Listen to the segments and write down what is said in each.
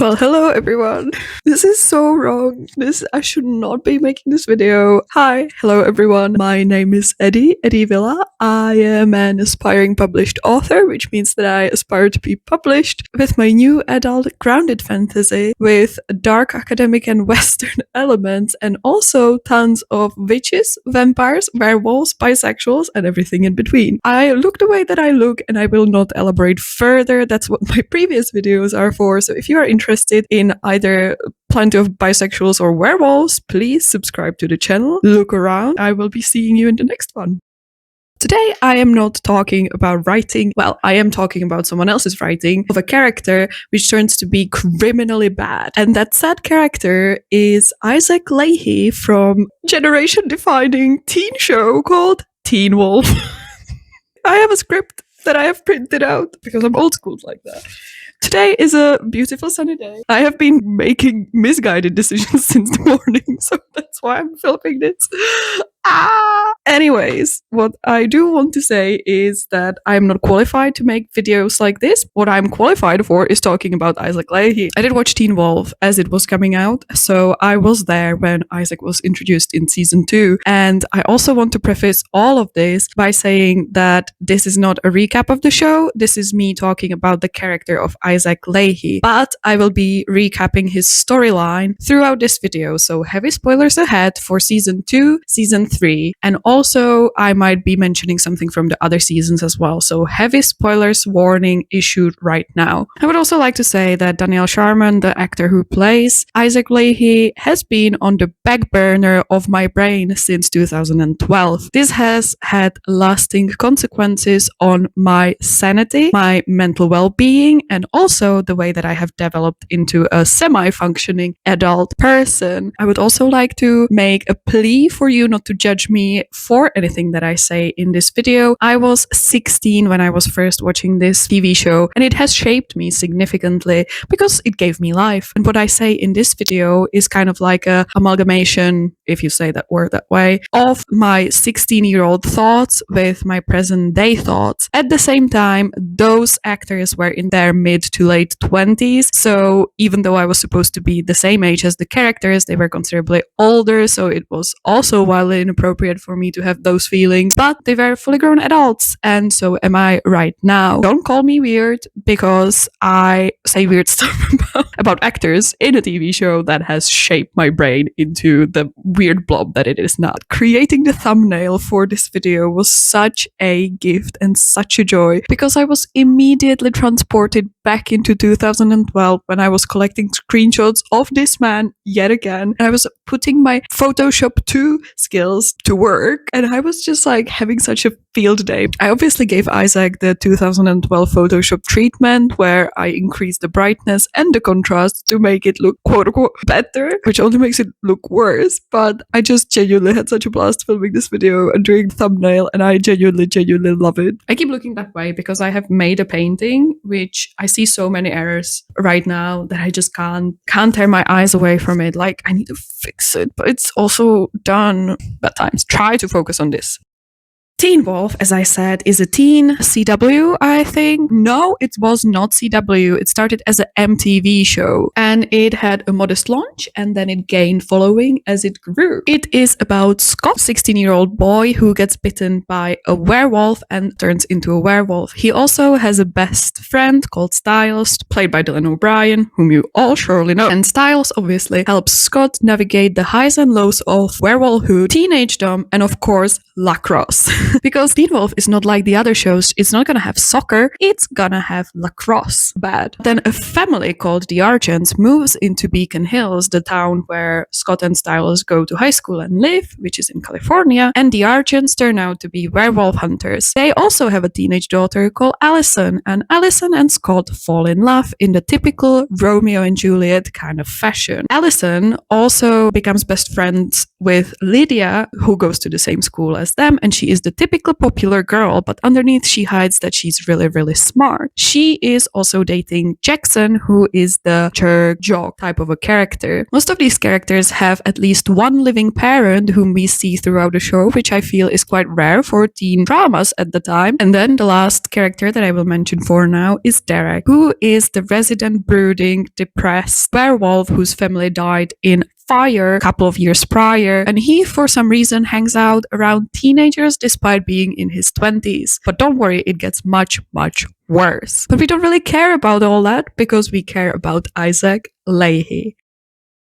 Well, hello everyone. This is so wrong. I should not be making this video. Hi, hello everyone. My name is Eddie Villa. I am an aspiring published author, which means that I aspire to be published with my new adult grounded fantasy with dark academic and western elements and also tons of witches, vampires, werewolves, bisexuals, and everything in between. I look the way that I look and I will not elaborate further. That's what my previous videos are for. So if you are interested in either plenty of bisexuals or werewolves, please subscribe to the channel. Look around. I will be seeing you in the next one. Today, I am not talking about writing. Well, I am talking about someone else's writing of a character which turns to be criminally bad. And that sad character is Isaac Lahey from generation-defining teen show called Teen Wolf. I have a script that I have printed out because I'm old school like that. Today is a beautiful sunny day. I have been making misguided decisions since the morning, so that's why I'm filming this. Anyways, what I do want to say is that I'm not qualified to make videos like this. What I'm qualified for is talking about Isaac Lahey. I did watch Teen Wolf as it was coming out, so I was there when Isaac was introduced in season 2. And I also want to preface all of this by saying that this is not a recap of the show. This is me talking about the character of Isaac Lahey. But I will be recapping his storyline throughout this video, so heavy spoilers ahead for season 2, season 3, and also I might be mentioning something from the other seasons as well, so heavy spoilers warning issued right now. I would also like to say that Daniel Sharman, the actor who plays Isaac Lahey, has been on the back burner of my brain since 2012. This has had lasting consequences on my sanity, my mental well-being, and also the way that I have developed into a semi-functioning adult person. I would also like to make a plea for you not to judge me for anything that I say in this video. I was 16 when I was first watching this TV show, and it has shaped me significantly because it gave me life. And what I say in this video is kind of like a amalgamation, if you say that word that way, of my 16-year-old thoughts with my present day thoughts. At the same time, those actors were in their mid to late 20s, so even though I was supposed to be the same age as the characters, they were considerably older, so it was also wildly inappropriate for me to have those feelings, but they were fully grown adults, and so am I right now. Don't call me weird because I say weird stuff about actors in a TV show that has shaped my brain into the weird blob that it is now. Creating the thumbnail for this video was such a gift and such a joy because I was immediately transported back into 2012 when I was collecting screenshots of this man yet again. And I was putting my Photoshop 2 skills to work, and I was just like having such a field day. I obviously gave Isaac the 2012 Photoshop treatment where I increased the brightness and the contrast to make it look quote unquote better, which only makes it look worse. But I just genuinely had such a blast filming this video and doing the thumbnail, and I genuinely love it. I keep looking that way because I have made a painting which I see so many errors right now that I just can't tear my eyes away from it. Like, I need to fix it, but it's also done. Bad times. Try to focus on this. Teen Wolf, as I said, is a teen CW, I think. No, it was not CW. It started as an MTV show, and it had a modest launch, and then it gained following as it grew. It is about Scott, 16-year-old boy who gets bitten by a werewolf and turns into a werewolf. He also has a best friend called Styles, played by Dylan O'Brien, whom you all surely know. And Styles obviously helps Scott navigate the highs and lows of werewolfhood, teenagedom, and of course, lacrosse. Because Teen Wolf is not like the other shows. It's not gonna have soccer, it's gonna have lacrosse. Bad. Then a family called the Argents moves into Beacon Hills, the town where Scott and Styles go to high school and live, which is in California, and the Argents turn out to be werewolf hunters. They also have a teenage daughter called Allison, and Allison and Scott fall in love in the typical Romeo and Juliet kind of fashion. Allison also becomes best friends with Lydia, who goes to the same school as them, and she is the typical popular girl, but underneath she hides that she's really, really smart. She is also dating Jackson, who is the jerk jock type of a character. Most of these characters have at least one living parent whom we see throughout the show, which I feel is quite rare for teen dramas at the time. And then the last character that I will mention for now is Derek, who is the resident brooding, depressed werewolf whose family died in fire a couple of years prior, and he for some reason hangs out around teenagers despite being in his 20s. But don't worry, it gets much, much worse. But we don't really care about all that because we care about Isaac Lahey.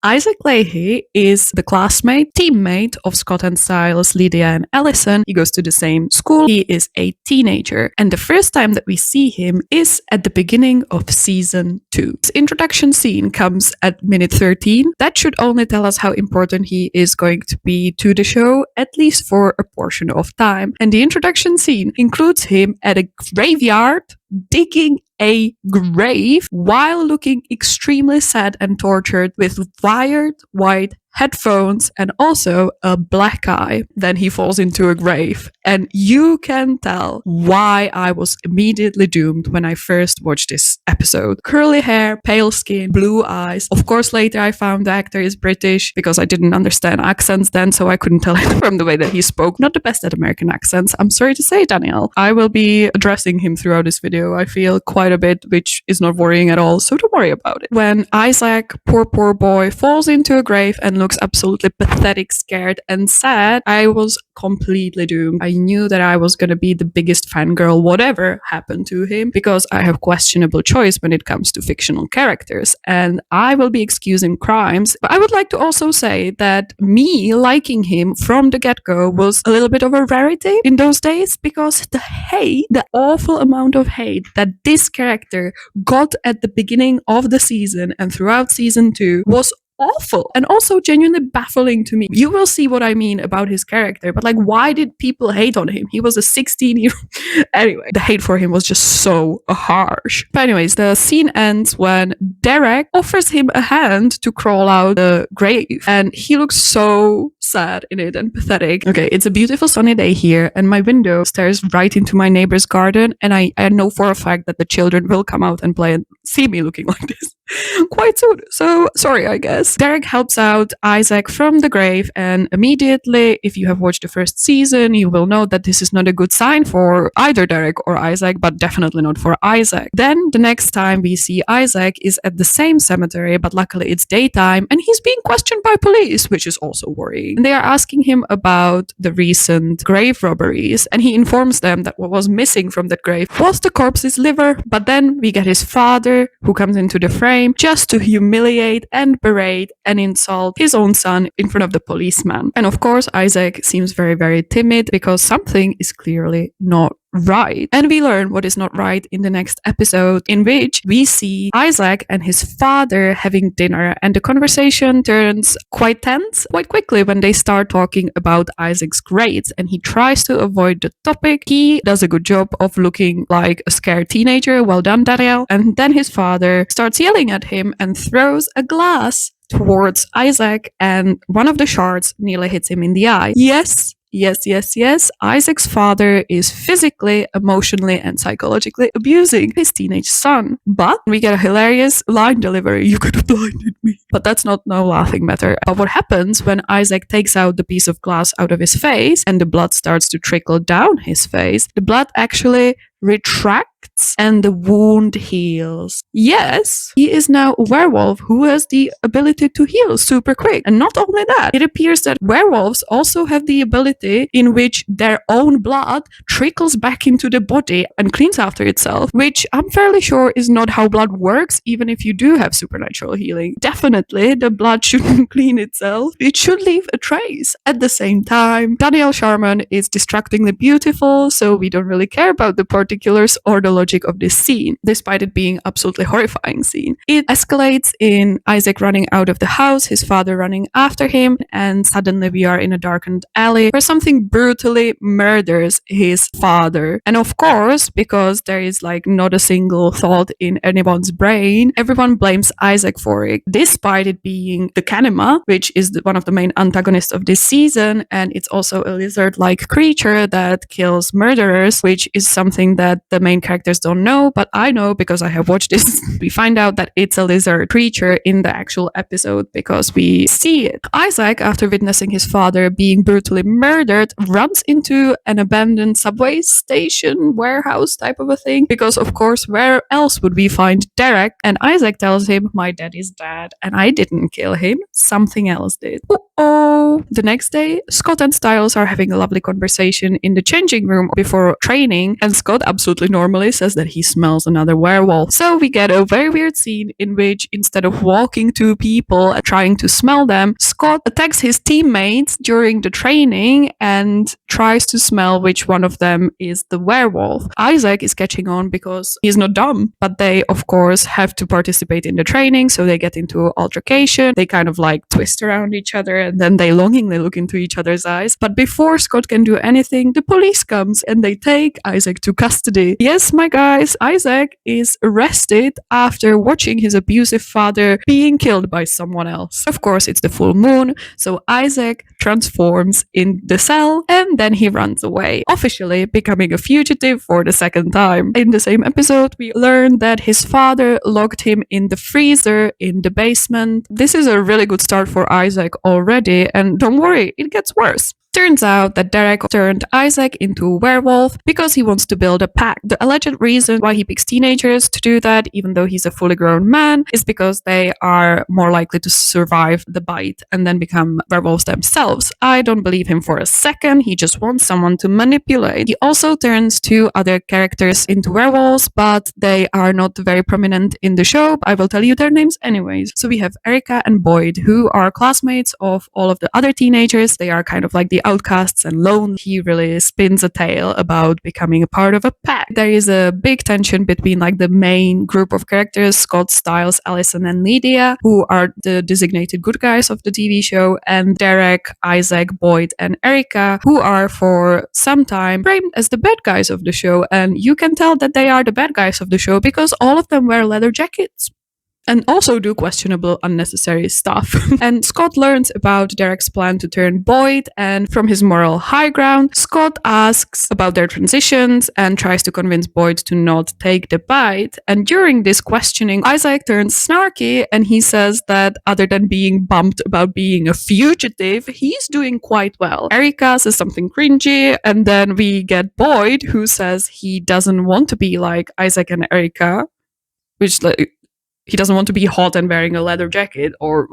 Isaac Lahey is the classmate, teammate of Scott and Styles, Lydia and Allison. He goes to the same school. He is a teenager. And the first time that we see him is at the beginning of season 2. His introduction scene comes at minute 13. That should only tell us how important he is going to be to the show, at least for a portion of time. And the introduction scene includes him at a graveyard digging a grave while looking extremely sad and tortured with wired white headphones and also a black eye. Then he falls into a grave. And you can tell why I was immediately doomed when I first watched this episode. Curly hair, pale skin, blue eyes. Of course, later I found the actor is British because I didn't understand accents then, so I couldn't tell it from the way that he spoke. Not the best at American accents, I'm sorry to say, Daniel. I will be addressing him throughout this video, I feel, quite a bit, which is not worrying at all, so don't worry about it. When Isaac, poor boy, falls into a grave and looks absolutely pathetic, scared, and sad, I was completely doomed. I knew that I was going to be the biggest fangirl whatever happened to him because I have questionable choice when it comes to fictional characters, and I will be excusing crimes. But I would like to also say that me liking him from the get-go was a little bit of a rarity in those days because the hate, the awful amount of hate that this character got at the beginning of the season and throughout season 2 was awful and also genuinely baffling to me. You will see what I mean about his character, but like, why did people hate on him? He was a 16-year-old. Anyway, the hate for him was just so harsh. But anyways, the scene ends when Derek offers him a hand to crawl out the grave, and he looks so sad in it and pathetic. Okay, it's a beautiful sunny day here, and my window stares right into my neighbor's garden, and I know for a fact that the children will come out and play and see me looking like this quite soon. So sorry, I guess. Derek helps out Isaac from the grave, and immediately, if you have watched the first season, you will know that this is not a good sign for either Derek or Isaac, but definitely not for Isaac. Then the next time we see Isaac is at the same cemetery, but luckily it's daytime, and he's being questioned by police, which is also worrying. And they are asking him about the recent grave robberies, and he informs them that what was missing from that grave was the corpse's liver. But then we get his father, who comes into the frame just to humiliate and berate and insult his own son in front of the policeman. And of course, Isaac seems very, very timid because something is clearly not right. And we learn what is not right in the next episode, in which we see Isaac and his father having dinner, and the conversation turns quite tense quite quickly when they start talking about Isaac's grades, and he tries to avoid the topic. He does a good job of looking like a scared teenager. Well done, Daniel. And then his father starts yelling at him and throws a glass towards Isaac, and one of the shards nearly hits him in the eye. Yes, Isaac's father is physically, emotionally, and psychologically abusing his teenage son. But we get a hilarious line delivery: "You could have blinded me." But that's not no laughing matter. But what happens when Isaac takes out the piece of glass out of his face and the blood starts to trickle down his face? The blood actually retracts and the wound heals. Yes, he is now a werewolf who has the ability to heal super quick. And not only that, it appears that werewolves also have the ability in which their own blood trickles back into the body and cleans after itself, which I'm fairly sure is not how blood works, even if you do have supernatural healing. Definitely, the blood shouldn't clean itself. It should leave a trace. At the same time, Daniel Sharman is distractingly beautiful, so we don't really care about the particulars or the logic of this scene, despite it being absolutely horrifying scene. It escalates in Isaac running out of the house, his father running after him, and suddenly we are in a darkened alley where something brutally murders his father. And of course, because there is like not a single thought in anyone's brain, everyone blames Isaac for it, despite it being the Kanema, which is one of the main antagonists of this season, and it's also a lizard-like creature that kills murderers, which is something that the main characters don't know, but I know because I have watched this. We find out that it's a lizard creature in the actual episode because we see it. Isaac, after witnessing his father being brutally murdered, runs into an abandoned subway station, warehouse type of a thing, because of course, where else would we find Derek? And Isaac tells him, my dad is dead, and I didn't kill him, something else did. Uh-oh. The next day, Scott and Styles are having a lovely conversation in the changing room before training, and Scott absolutely normally says that he smells another werewolf. So we get a very weird scene in which instead of walking to people and trying to smell them, Scott attacks his teammates during the training and tries to smell which one of them is the werewolf. Isaac is catching on because he's not dumb, but they of course have to participate in the training, so they get into altercation. They kind of like twist around each other and then they longingly look into each other's eyes. But before Scott can do anything, the police comes and they take Isaac to custody. Yes, my guys, Isaac is arrested after watching his abusive father being killed by someone else. Of course, it's the full moon, so Isaac transforms in the cell and then he runs away, officially becoming a fugitive for the second time. In the same episode, we learn that his father locked him in the freezer in the basement. This is a really good start for Isaac already, and don't worry, it gets worse. Turns out that Derek turned Isaac into a werewolf because he wants to build a pack. The alleged reason why he picks teenagers to do that, even though he's a fully grown man, is because they are more likely to survive the bite and then become werewolves themselves. I don't believe him for a second. He just wants someone to manipulate. He also turns two other characters into werewolves, but they are not very prominent in the show. I will tell you their names anyways. So we have Erica and Boyd, who are classmates of all of the other teenagers. They are kind of like the outcasts and lone. He really spins a tale about becoming a part of a pack. There is a big tension between like the main group of characters, Scott, Styles, Allison, and Lydia, who are the designated good guys of the TV show, and Derek, Isaac, Boyd, and Erica, who are for some time framed as the bad guys of the show. And you can tell that they are the bad guys of the show because all of them wear leather jackets and also do questionable, unnecessary stuff. And Scott learns about Derek's plan to turn Boyd, and from his moral high ground, Scott asks about their transitions and tries to convince Boyd to not take the bite. And during this questioning, Isaac turns snarky and he says that other than being bumped about being a fugitive, he's doing quite well. Erica says something cringy, and then we get Boyd, who says he doesn't want to be like Isaac and Erica, which like, he doesn't want to be hot and wearing a leather jacket, or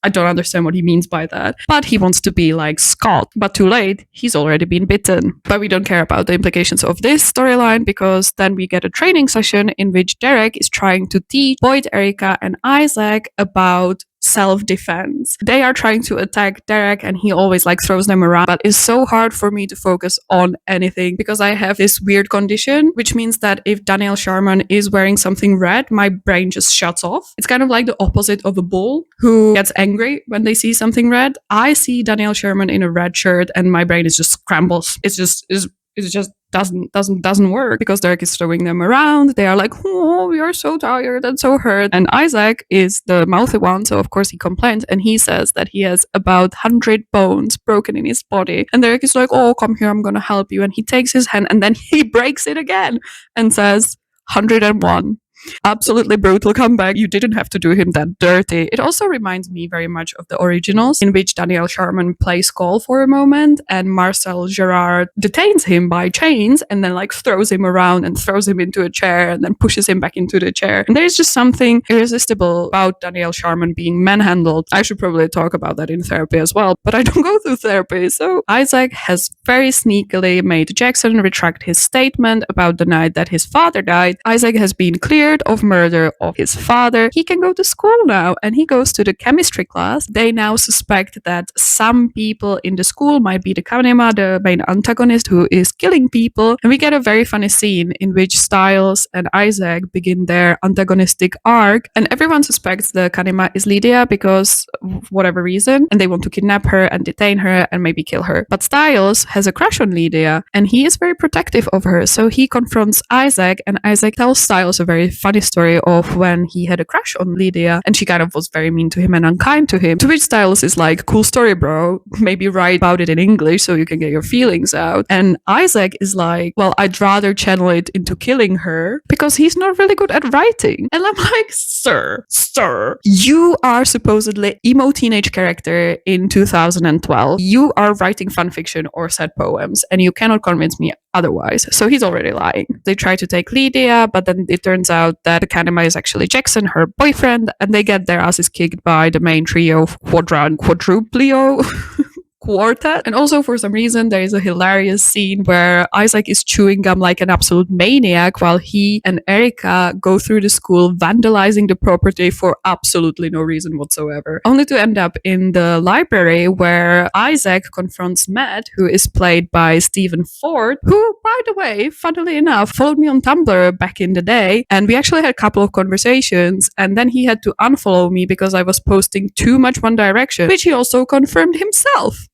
I don't understand what he means by that. But he wants to be like Scott. But too late, he's already been bitten. But we don't care about the implications of this storyline because then we get a training session in which Derek is trying to teach Boyd, Erica, and Isaac about self-defense. They are trying to attack Derek and he always like throws them around, but it's so hard for me to focus on anything because I have this weird condition, which means that if Daniel Sharman is wearing something red, my brain just shuts off. It's kind of like the opposite of a bull who gets angry when they see something red. I see Daniel Sharman in a red shirt and my brain is just scrambles. It just doesn't work because Derek is throwing them around. They are like, oh, we are so tired and so hurt. And Isaac is the mouthy one, so of course he complains and he says that he has about 100 bones broken in his body. And Derek is like, oh, come here, I'm gonna help you. And he takes his hand and then he breaks it again and says 101. Absolutely brutal comeback. You didn't have to do him that dirty. It also reminds me very much of the originals, in which Daniel Sharman plays Cole for a moment and Marcel Gerard detains him by chains and then like throws him around and throws him into a chair and then pushes him back into the chair. And there's just something irresistible about Daniel Sharman being manhandled. I should probably talk about that in therapy as well, but I don't go through therapy. So Isaac has very sneakily made Jackson retract his statement about the night that his father died. Isaac has been cleared convicted of murder of his father. He can go to school now, and he goes to the chemistry class. They now suspect that some people in the school might be the Kanema, the main antagonist, who is killing people. And we get a very funny scene in which Styles and Isaac begin their antagonistic arc, and everyone suspects the Kanema is Lydia because of whatever reason, and they want to kidnap her and detain her and maybe kill her. But Styles has a crush on Lydia, and he is very protective of her, so he confronts Isaac, and Isaac tells Styles a very funny story of when he had a crush on Lydia, and she kind of was very mean to him and unkind to him. To which Styles is like, cool story, bro. Maybe write about it in English so you can get your feelings out. And Isaac is like, well, I'd rather channel it into killing her because he's not really good at writing. And I'm like, sir, you are supposedly emo teenage character in 2012. You are writing fanfiction or sad poems, and you cannot convince me otherwise. So he's already lying. They try to take Lydia, but then it turns out that the Kanema is actually Jackson, her boyfriend, and they get their asses kicked by the main trio of quadruplio. Quartet. And also, for some reason, there is a hilarious scene where Isaac is chewing gum like an absolute maniac while he and Erica go through the school vandalizing the property for absolutely no reason whatsoever, only to end up in the library where Isaac confronts Matt, who is played by Stephen Ford, who, by the way, funnily enough, followed me on Tumblr back in the day, and we actually had a couple of conversations, and then he had to unfollow me because I was posting too much One Direction, which he also confirmed himself.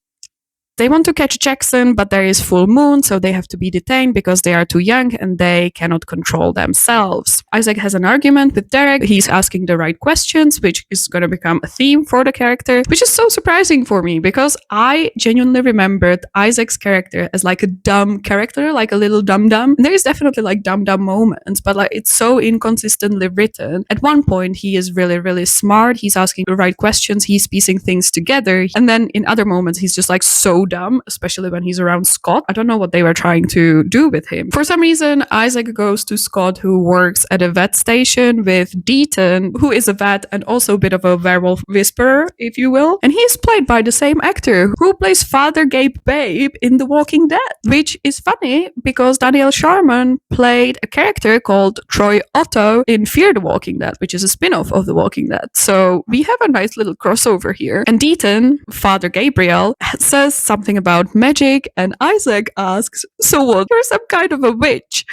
They want to catch Jackson, but there is full moon, so they have to be detained because they are too young and they cannot control themselves. Isaac has an argument with Derek. He's asking the right questions, which is going to become a theme for the character, which is so surprising for me because I genuinely remembered Isaac's character as like a dumb character, like a little dum-dum. And there is definitely like dum-dum moments, but like it's so inconsistently written. At one point, he is really, really smart. He's asking the right questions. He's piecing things together. And then in other moments, he's just like so dumb, especially when he's around Scott. I don't know what they were trying to do with him. For some reason, Isaac goes to Scott, who works at a vet station, with Deaton, who is a vet and also a bit of a werewolf whisperer, if you will. And he's played by the same actor who plays Father Gabe Babe in The Walking Dead, which is funny because Daniel Sharman played a character called Troy Otto in Fear the Walking Dead, which is a spin-off of The Walking Dead. So we have a nice little crossover here. And Deaton, Father Gabriel, says something about magic, and Isaac asks, so what, you're some kind of a witch?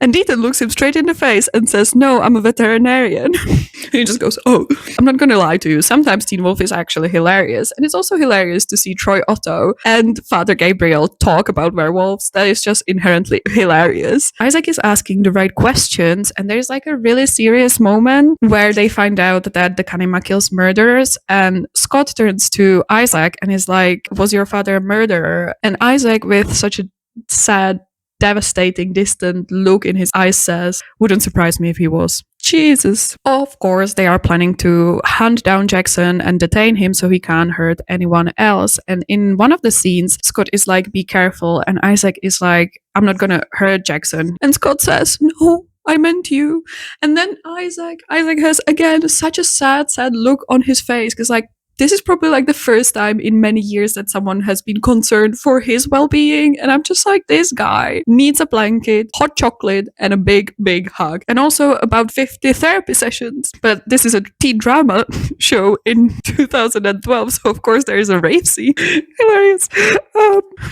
And Deaton looks him straight in the face and says, no, I'm a veterinarian. He just goes, oh, I'm not going to lie to you. Sometimes Teen Wolf is actually hilarious. And it's also hilarious to see Troy Otto and Father Gabriel talk about werewolves. That is just inherently hilarious. Isaac is asking the right questions, and there's like a really serious moment where they find out that the Kanema kills murderers, and Scott turns to Isaac and is like, was your father a murderer? And Isaac, with such a sad, devastating, distant look in his eyes, says, wouldn't surprise me if he was. Jesus. Of course, they are planning to hunt down Jackson and detain him so he can't hurt anyone else. And in one of the scenes, Scott is like, be careful. And Isaac is like, I'm not gonna hurt Jackson. And Scott says, no, I meant you. And then Isaac has again such a sad look on his face, because like, this is probably like the first time in many years that someone has been concerned for his well-being. And I'm just like, this guy needs a blanket, hot chocolate, and a big, big hug. And also about 50 therapy sessions. But this is a teen drama show in 2012. So of course there is a rape scene. Hilarious.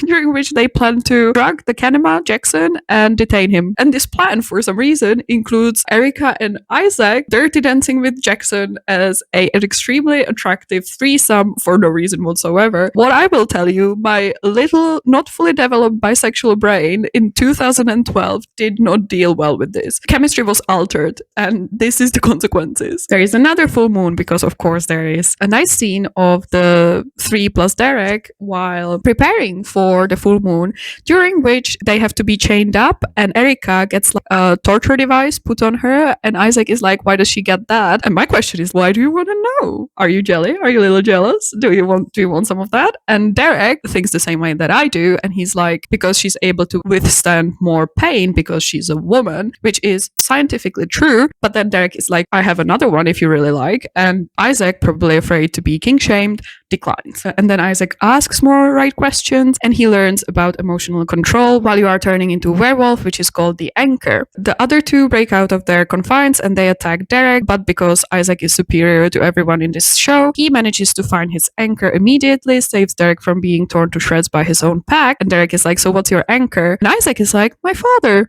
During which they plan to drug the Kanema, Jackson, and detain him. And this plan, for some reason, includes Erica and Isaac dirty dancing with Jackson as an extremely attractive threesome for no reason whatsoever. What I will tell you, my little, not fully developed bisexual brain in 2012 did not deal well with this. Chemistry was altered, and this is the consequences. There is another full moon because, of course, there is a nice scene of the three plus Derek while preparing for the full moon, during which they have to be chained up, and Erica gets like a torture device put on her, and Isaac is like, why does she get that? And my question is, why do you want to know? Are you jelly? Are you little jealous. Do you want some of that? And Derek thinks the same way that I do. And he's like, because she's able to withstand more pain because she's a woman, which is scientifically true. But then Derek is like, I have another one if you really like. And Isaac, probably afraid to be king shamed, declines. And then Isaac asks more right questions and he learns about emotional control while you are turning into a werewolf, which is called the anchor. The other two break out of their confines and they attack Derek, but because Isaac is superior to everyone in this show, he manages to find his anchor immediately, saves Derek from being torn to shreds by his own pack. And Derek is like, so what's your anchor? And Isaac is like, my father.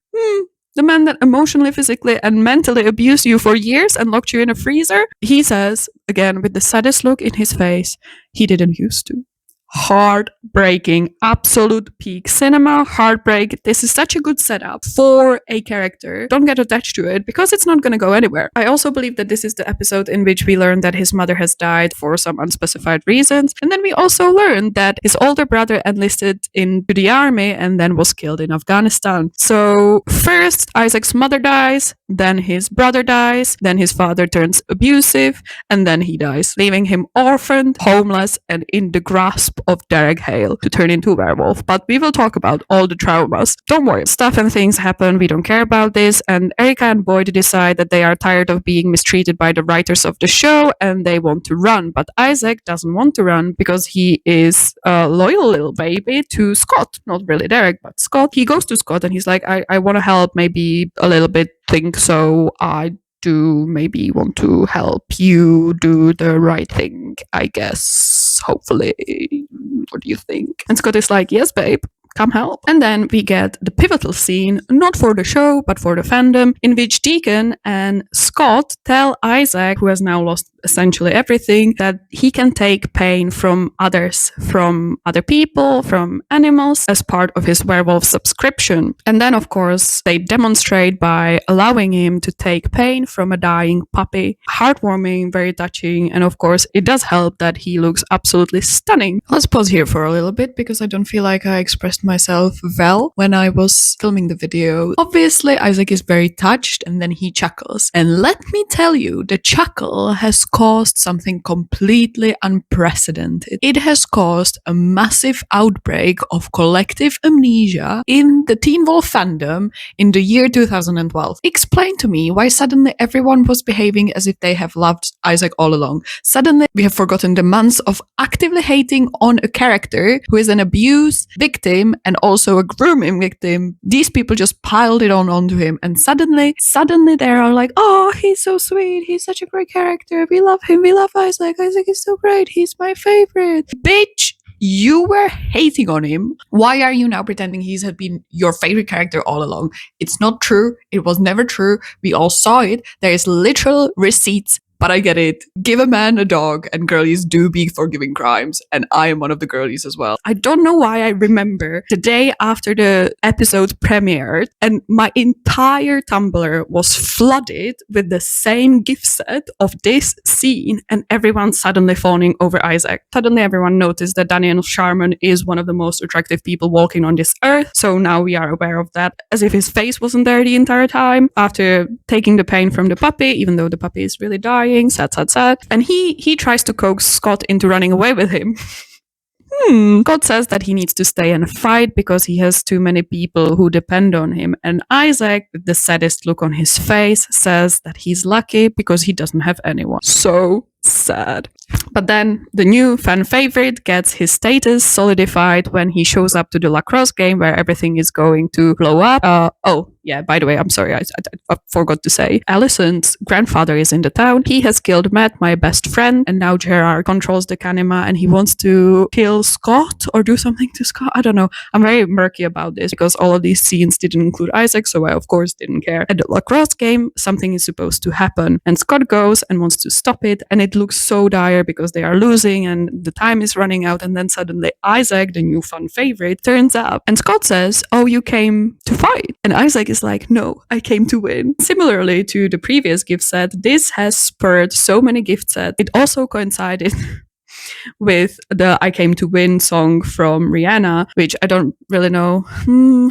The man that emotionally, physically, and mentally abused you for years and locked you in a freezer. He says, again, with the saddest look in his face, he didn't used to. Heartbreaking, absolute peak cinema, heartbreak. This is such a good setup for a character. Don't get attached to it because it's not going to go anywhere. I also believe that this is the episode in which we learn that his mother has died for some unspecified reasons. And then we also learn that his older brother enlisted into the army and then was killed in Afghanistan. So first Isaac's mother dies, then his brother dies, then his father turns abusive, and then he dies, leaving him orphaned, homeless, and in the grasp of Derek Hale to turn into a werewolf. But we will talk about all the traumas. Don't worry, stuff and things happen. We don't care about this. And Erica and Boyd decide that they are tired of being mistreated by the writers of the show and they want to run. But Isaac doesn't want to run because he is a loyal little baby to Scott. Not really Derek, but Scott. He goes to Scott and he's like, I want to help maybe a little bit, think so. I do maybe want to help you do the right thing, I guess, hopefully. What do you think? And Scott is like, yes, babe, come help. And then we get the pivotal scene, not for the show, but for the fandom, in which Deacon and Scott tell Isaac, who has now lost essentially everything, that he can take pain from others, from other people, from animals, as part of his werewolf subscription. And then, of course, they demonstrate by allowing him to take pain from a dying puppy. Heartwarming, very touching, and of course, it does help that he looks absolutely stunning. Let's pause here for a little bit, because I don't feel like I expressed myself well when I was filming the video. Obviously, Isaac is very touched, and then he chuckles. And let me tell you, the chuckle has caused something completely unprecedented. It has caused a massive outbreak of collective amnesia in the Teen Wolf fandom in the year 2012. Explain to me why suddenly everyone was behaving as if they have loved Isaac all along. Suddenly we have forgotten the months of actively hating on a character who is an abuse victim and also a grooming victim. These people just piled it onto him, and suddenly they are like, oh, he's so sweet, he's such a great character, we love him, we love Isaac is so great, he's my favorite. Bitch, you were hating on him. Why are you now pretending he's had been your favorite character all along? It's not true. It was never true. We all saw it. There is literal receipts. But I get it. Give a man a dog and girlies do be forgiving crimes. And I am one of the girlies as well. I don't know why I remember the day after the episode premiered and my entire Tumblr was flooded with the same gift set of this scene and everyone suddenly fawning over Isaac. Suddenly everyone noticed that Daniel Sharman is one of the most attractive people walking on this earth. So now we are aware of that, as if his face wasn't there the entire time after taking the pain from the puppy, even though the puppy is really dying. Sad. And he tries to coax Scott into running away with him. Scott says that he needs to stay and fight because he has too many people who depend on him. And Isaac, with the saddest look on his face, says that he's lucky because he doesn't have anyone. So sad. But then the new fan favorite gets his status solidified when he shows up to the lacrosse game where everything is going to blow up. Oh, yeah, by the way, I'm sorry, I forgot to say. Allison's grandfather is in the town. He has killed Matt, my best friend, and now Gerard controls the Kanima and he wants to kill Scott or do something to Scott. I don't know. I'm very murky about this because all of these scenes didn't include Isaac, so I of course didn't care. At the lacrosse game, something is supposed to happen and Scott goes and wants to stop it, and it looks so dire because they are losing and the time is running out, and then suddenly Isaac, the new fun favorite, turns up and Scott says, oh, you came to fight? And Isaac is like, no, I came to win. Similarly to the previous gift set, this has spurred so many gift sets. It also coincided with the I Came to Win song from Rihanna, which I don't really know.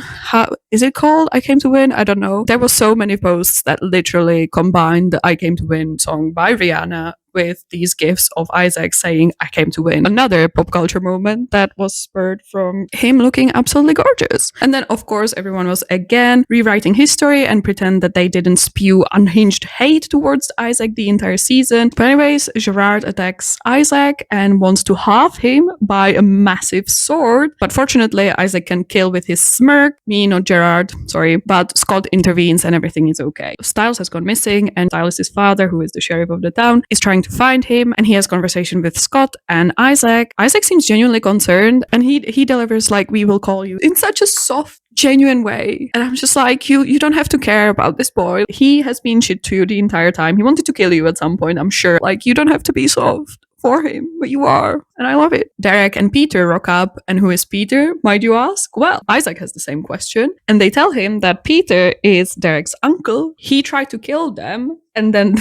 How is it called? I Came to Win? I don't know. There were so many posts that literally combined the I Came to Win song by Rihanna with these gifts of Isaac saying, I came to win. Another pop culture moment that was spurred from him looking absolutely gorgeous. And then, of course, everyone was again rewriting history and pretend that they didn't spew unhinged hate towards Isaac the entire season. But anyways, Gerard attacks Isaac and wants to halve him by a massive sword. But fortunately, Isaac can kill with his smirk. Me, not Gerard, sorry. But Scott intervenes and everything is okay. Styles has gone missing, and Styles' father, who is the sheriff of the town, is trying to find him, and he has conversation with Scott and Isaac. Isaac seems genuinely concerned, and he delivers like, we will call you, in such a soft, genuine way. And I'm just like, you don't have to care about this boy. He has been shit to you the entire time. He wanted to kill you at some point, I'm sure. Like, you don't have to be soft for him, but you are, and I love it. Derek and Peter rock up, and who is Peter, might you ask? Well, Isaac has the same question, and they tell him that Peter is Derek's uncle. He tried to kill them, and then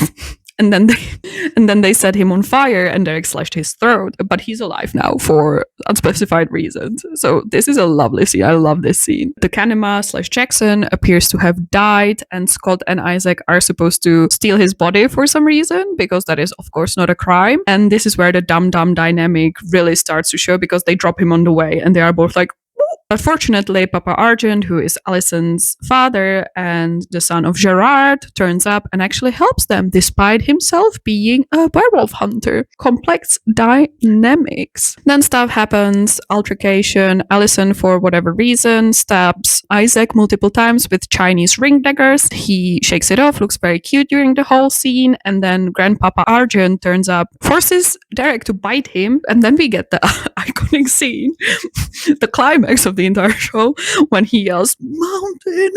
and then they set him on fire, and Derek slashed his throat. But he's alive now for unspecified reasons. So this is a lovely scene. I love this scene. The Kanema/Jackson appears to have died, and Scott and Isaac are supposed to steal his body for some reason, because that is, of course, not a crime. And this is where the dumb dynamic really starts to show, because they drop him on the way, and they are both like, but fortunately, Papa Argent, who is Alison's father and the son of Gerard, turns up and actually helps them, despite himself being a werewolf hunter. Complex dynamics. Then stuff happens, altercation. Alison, for whatever reason, stabs Isaac multiple times with Chinese ring daggers. He shakes it off, looks very cute during the whole scene, and then Grandpapa Argent turns up, forces Derek to bite him, and then we get the iconic scene, the climax of the entire show, when he yells, Mountain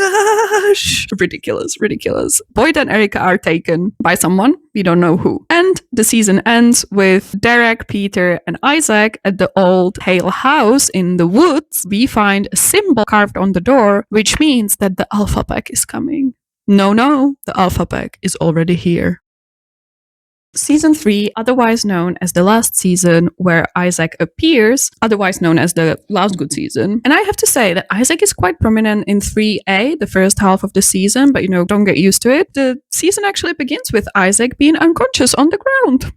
Ash! Ridiculous. Boyd and Erica are taken by someone, we don't know who. And the season ends with Derek, Peter, and Isaac at the old Hale house in the woods. We find a symbol carved on the door, which means that the Alpha Pack is coming. No, the Alpha Pack is already here. Season 3, otherwise known as the last season where Isaac appears, otherwise known as the last good season. And I have to say that Isaac is quite prominent in 3A, the first half of the season, but don't get used to it. The season actually begins with Isaac being unconscious on the ground.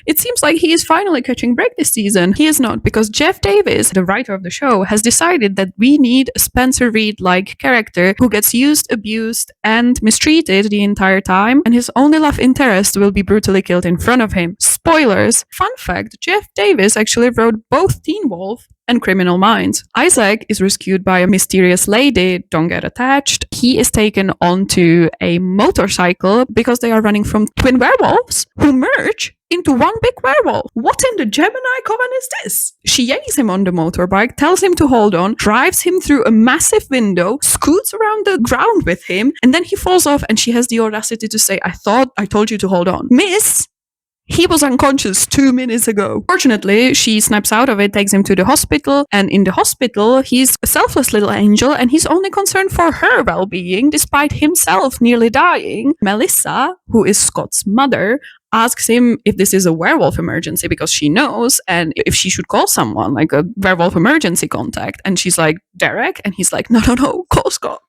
It seems like he is finally catching break this season. He is not, because Jeff Davis, the writer of the show, has decided that we need a Spencer Reid-like character who gets used, abused, and mistreated the entire time, and his only love interest will be brutally killed in front of him. Spoilers! Fun fact, Jeff Davis actually wrote both Teen Wolf and Criminal Minds. Isaac is rescued by a mysterious lady, don't get attached. He is taken onto a motorcycle because they are running from twin werewolves who merge into one big werewolf. What in the Gemini coven is this? She yanks him on the motorbike, tells him to hold on, drives him through a massive window, scoots around the ground with him, and then he falls off, and she has the audacity to say, I thought I told you to hold on. Miss, he was unconscious 2 minutes ago. Fortunately, she snaps out of it, takes him to the hospital, and in the hospital, he's a selfless little angel, and he's only concerned for her well-being, despite himself nearly dying. Melissa, who is Scott's mother, asks him if this is a werewolf emergency, because she knows, and if she should call someone, like a werewolf emergency contact. And she's like, Derek? And he's like, no, call Scott.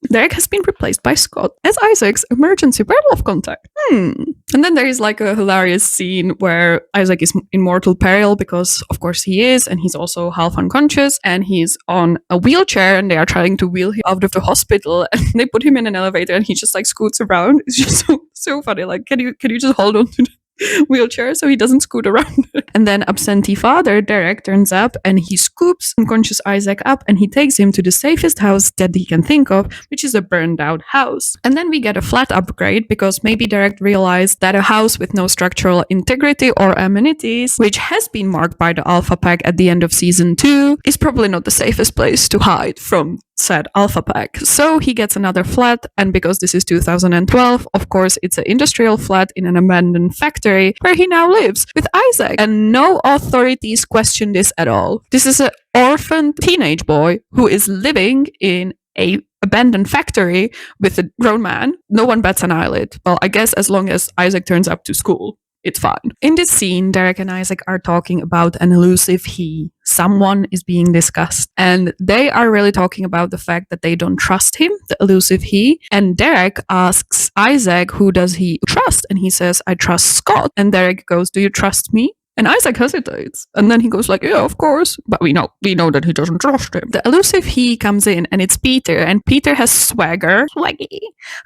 Derek has been replaced by Scott as Isaac's emergency werewolf contact. And then there is like a hilarious scene where Isaac is in mortal peril, because of course he is, and he's also half unconscious, and he's on a wheelchair, and they are trying to wheel him out of the hospital, and they put him in an elevator, and he just like scoots around. It's just so funny. Like, can you just hold on to the wheelchair so he doesn't scoot around? And then absentee father Derek turns up, and he scoops unconscious Isaac up, and he takes him to the safest house that he can think of, which is a burned out house. And then we get a flat upgrade, because maybe Derek realized that a house with no structural integrity or amenities, which has been marked by the Alpha Pack at the end of season 2, is probably not the safest place to hide from said Alpha Pack. So he gets another flat, and because this is 2012, of course it's an industrial flat in an abandoned factory where he now lives with Isaac, and no authorities question this at all. This is an orphaned teenage boy who is living in a abandoned factory with a grown man. No one bats an eyelid. Well, I guess as long as Isaac turns up to school, it's fine. In this scene, Derek and Isaac are talking about an elusive he, someone is being discussed. And they are really talking about the fact that they don't trust him, the elusive he. And Derek asks Isaac, who does he trust? And he says, I trust Scott. And Derek goes, do you trust me? And Isaac hesitates. And then he goes like, yeah, of course. But we know that he doesn't trust him. The elusive he comes in and it's Peter. And Peter has swagger. Swaggy.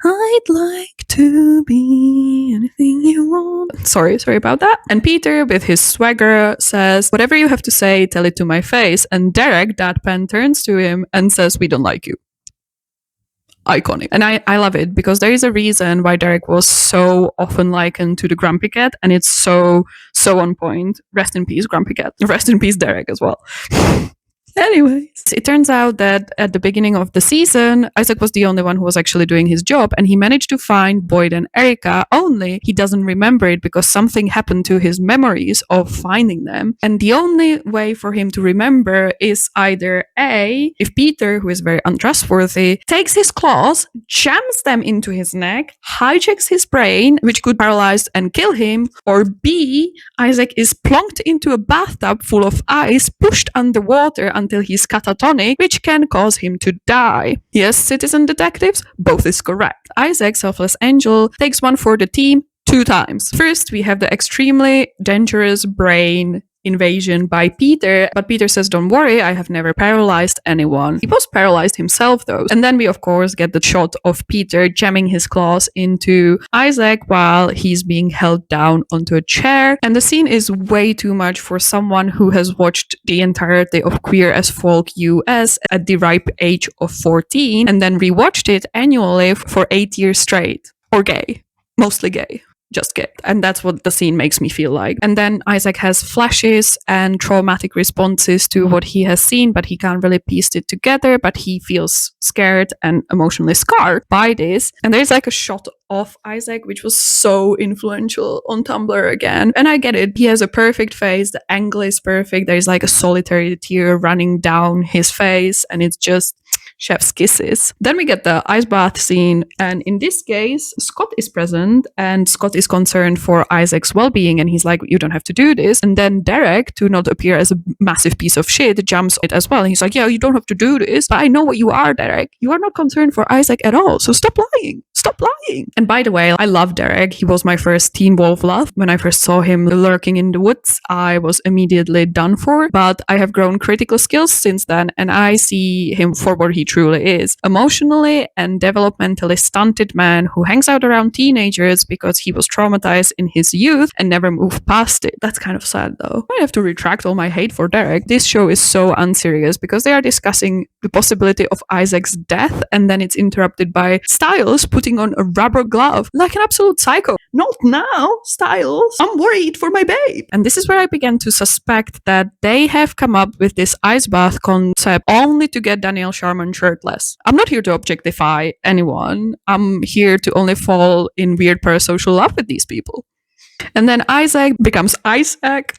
I'd like to be anything you want. Sorry about that. And Peter, with his swagger, says, whatever you have to say, tell it to my face. And Derek, Deadpan, turns to him and says, we don't like you. Iconic. And I love it because there is a reason why Derek was so often likened to the Grumpy Cat, and it's so on point. Rest in peace, Grumpy Cat. Rest in peace, Derek, as well. Anyways, it turns out that at the beginning of the season, Isaac was the only one who was actually doing his job, and he managed to find Boyd and Erica, only he doesn't remember it because something happened to his memories of finding them. And the only way for him to remember is either A, if Peter, who is very untrustworthy, takes his claws, jams them into his neck, hijacks his brain, which could paralyze and kill him, or B, Isaac is plonked into a bathtub full of ice, pushed underwater until he's catatonic, which can cause him to die. Yes, citizen detectives, both is correct. Isaac, selfless angel, takes one for the team 2 times. First, we have the extremely dangerous brain invasion by Peter, but Peter says, don't worry, I have never paralyzed anyone. He was paralyzed himself though. And then we of course get the shot of Peter jamming his claws into Isaac while he's being held down onto a chair. And the scene is way too much for someone who has watched the entirety of Queer as Folk US at the ripe age of 14 and then rewatched it annually for 8 years straight. Or gay. Mostly gay. Just gay. And that's what the scene makes me feel like. And then Isaac has flashes and traumatic responses to what he has seen, but he can't really piece it together, but he feels scared and emotionally scarred by this. And there's like a shot of Isaac, which was so influential on Tumblr again. And I get it. He has a perfect face. The angle is perfect. There's like a solitary tear running down his face, and it's just chef's kisses. Then we get the ice bath scene, and in this case, Scott is present, and Scott is concerned for Isaac's well-being, and he's like, you don't have to do this. And then Derek, to not appear as a massive piece of shit, jumps it as well. And he's like, yeah, you don't have to do this, but I know what you are, Derek. You are not concerned for Isaac at all, so stop lying. Stop lying. And by the way, I love Derek. He was my first Teen Wolf love. When I first saw him lurking in the woods, I was immediately done for, but I have grown critical skills since then, and I see him for what he truly is. Emotionally and developmentally stunted man who hangs out around teenagers because he was traumatized in his youth and never moved past it. That's kind of sad though. I have to retract all my hate for Derek. This show is so unserious because they are discussing the possibility of Isaac's death, and then it's interrupted by Styles putting on a rubber glove like an absolute psycho. Not now, Styles. I'm worried for my babe. And this is where I began to suspect that they have come up with this ice bath concept only to get Daniel Sharman shirtless. I'm not here to objectify anyone. I'm here to only fall in weird parasocial love with these people. And then Isaac becomes Isaac.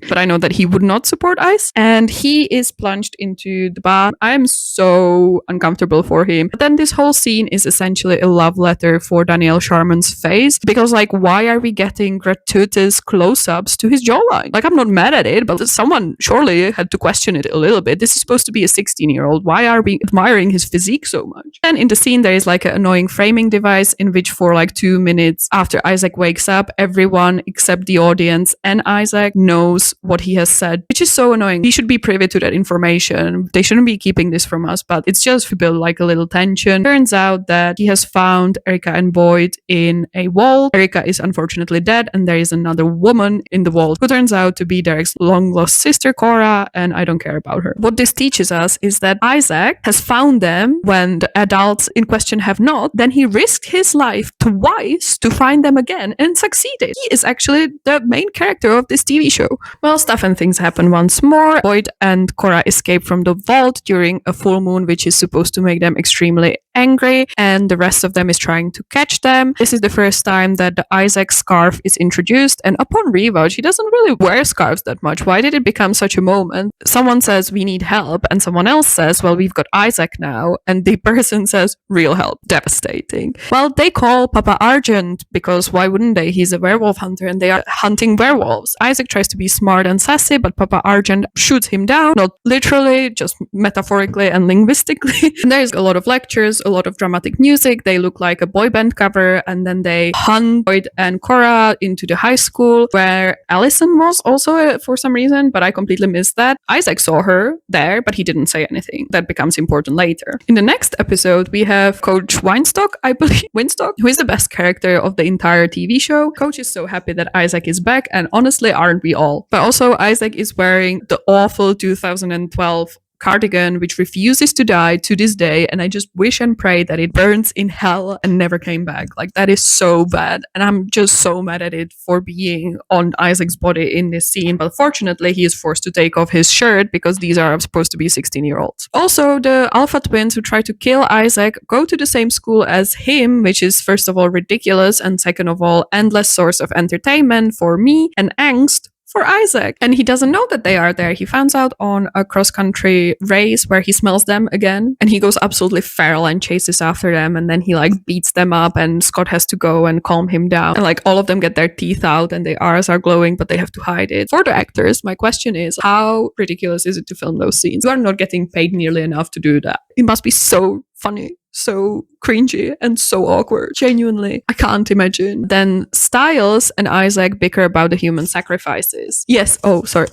But I know that he would not support ice, and he is plunged into the bath. I am so uncomfortable for him. But then this whole scene is essentially a love letter for Daniel Sharman's face, because like, why are we getting gratuitous close-ups to his jawline? Like, I'm not mad at it, but someone surely had to question it a little bit. This is supposed to be a 16-year-old. Why are we admiring his physique so much? And in the scene, there is like an annoying framing device in which for like 2 minutes after Isaac wakes up, everyone except the audience and Isaac knows what he has said, which is so annoying. He should be privy to that information. They shouldn't be keeping this from us, but it's just to build like a little tension. Turns out that he has found Erica and Boyd in a vault. Erica is unfortunately dead, and there is another woman in the vault who turns out to be Derek's long-lost sister, Cora, and I don't care about her. What this teaches us is that Isaac has found them when the adults in question have not. Then he risked his life twice to find them again and succeeded. He is actually the main character of this TV show. Well, stuff and things happen once more. Boyd and Cora escape from the vault during a full moon, which is supposed to make them extremely angry, and the rest of them is trying to catch them. This is the first time that the Isaac scarf is introduced, and upon rewatch, he doesn't really wear scarves that much. Why did it become such a moment? Someone says, we need help, and someone else says, well, we've got Isaac now, and the person says, real help. Devastating. Well, they call Papa Argent, because why wouldn't they? He's a werewolf hunter, and they are hunting werewolves. Isaac tries to be smart and sassy, but Papa Argent shoots him down, not literally, just metaphorically and linguistically. And there's a lot of lectures, a lot of dramatic music. They look like a boy band cover, and then they hunt Boyd and Cora into the high school where Allison was also for some reason, but I completely missed that. Isaac saw her there, but he didn't say anything. That becomes important later. In the next episode, we have Coach Winstock, I believe, Winstock, who is the best character of the entire TV show. Coach is so happy that Isaac is back, and honestly, aren't we all? But also, Isaac is wearing the awful 2012 cardigan, which refuses to die to this day, and I just wish and pray that it burns in hell and never came back. Like, that is so bad, and I'm just so mad at it for being on Isaac's body in this scene. But fortunately, he is forced to take off his shirt because these are supposed to be 16-year-olds. Also, the Alpha twins who try to kill Isaac go to the same school as him, which is first of all ridiculous, and second of all, endless source of entertainment for me and angst for Isaac. And he doesn't know that they are there. He finds out on a cross-country race where he smells them again, and he goes absolutely feral and chases after them, and then he like beats them up, and Scott has to go and calm him down, and like all of them get their teeth out and their eyes are glowing, but they have to hide it. For the actors, my question is, how ridiculous is it to film those scenes? You are not getting paid nearly enough to do that. It must be so funny, so cringy, and so awkward. Genuinely, I can't imagine. Then Styles and Isaac bicker about the human sacrifices. Yes, oh, sorry.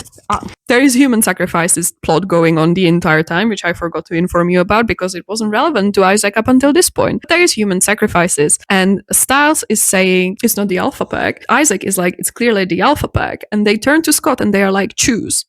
There is human sacrifices plot going on the entire time, which I forgot to inform you about because it wasn't relevant to Isaac up until this point. There is human sacrifices, and Styles is saying it's not the Alpha Pack. Isaac is like, it's clearly the Alpha Pack, and they turn to Scott and they are like, choose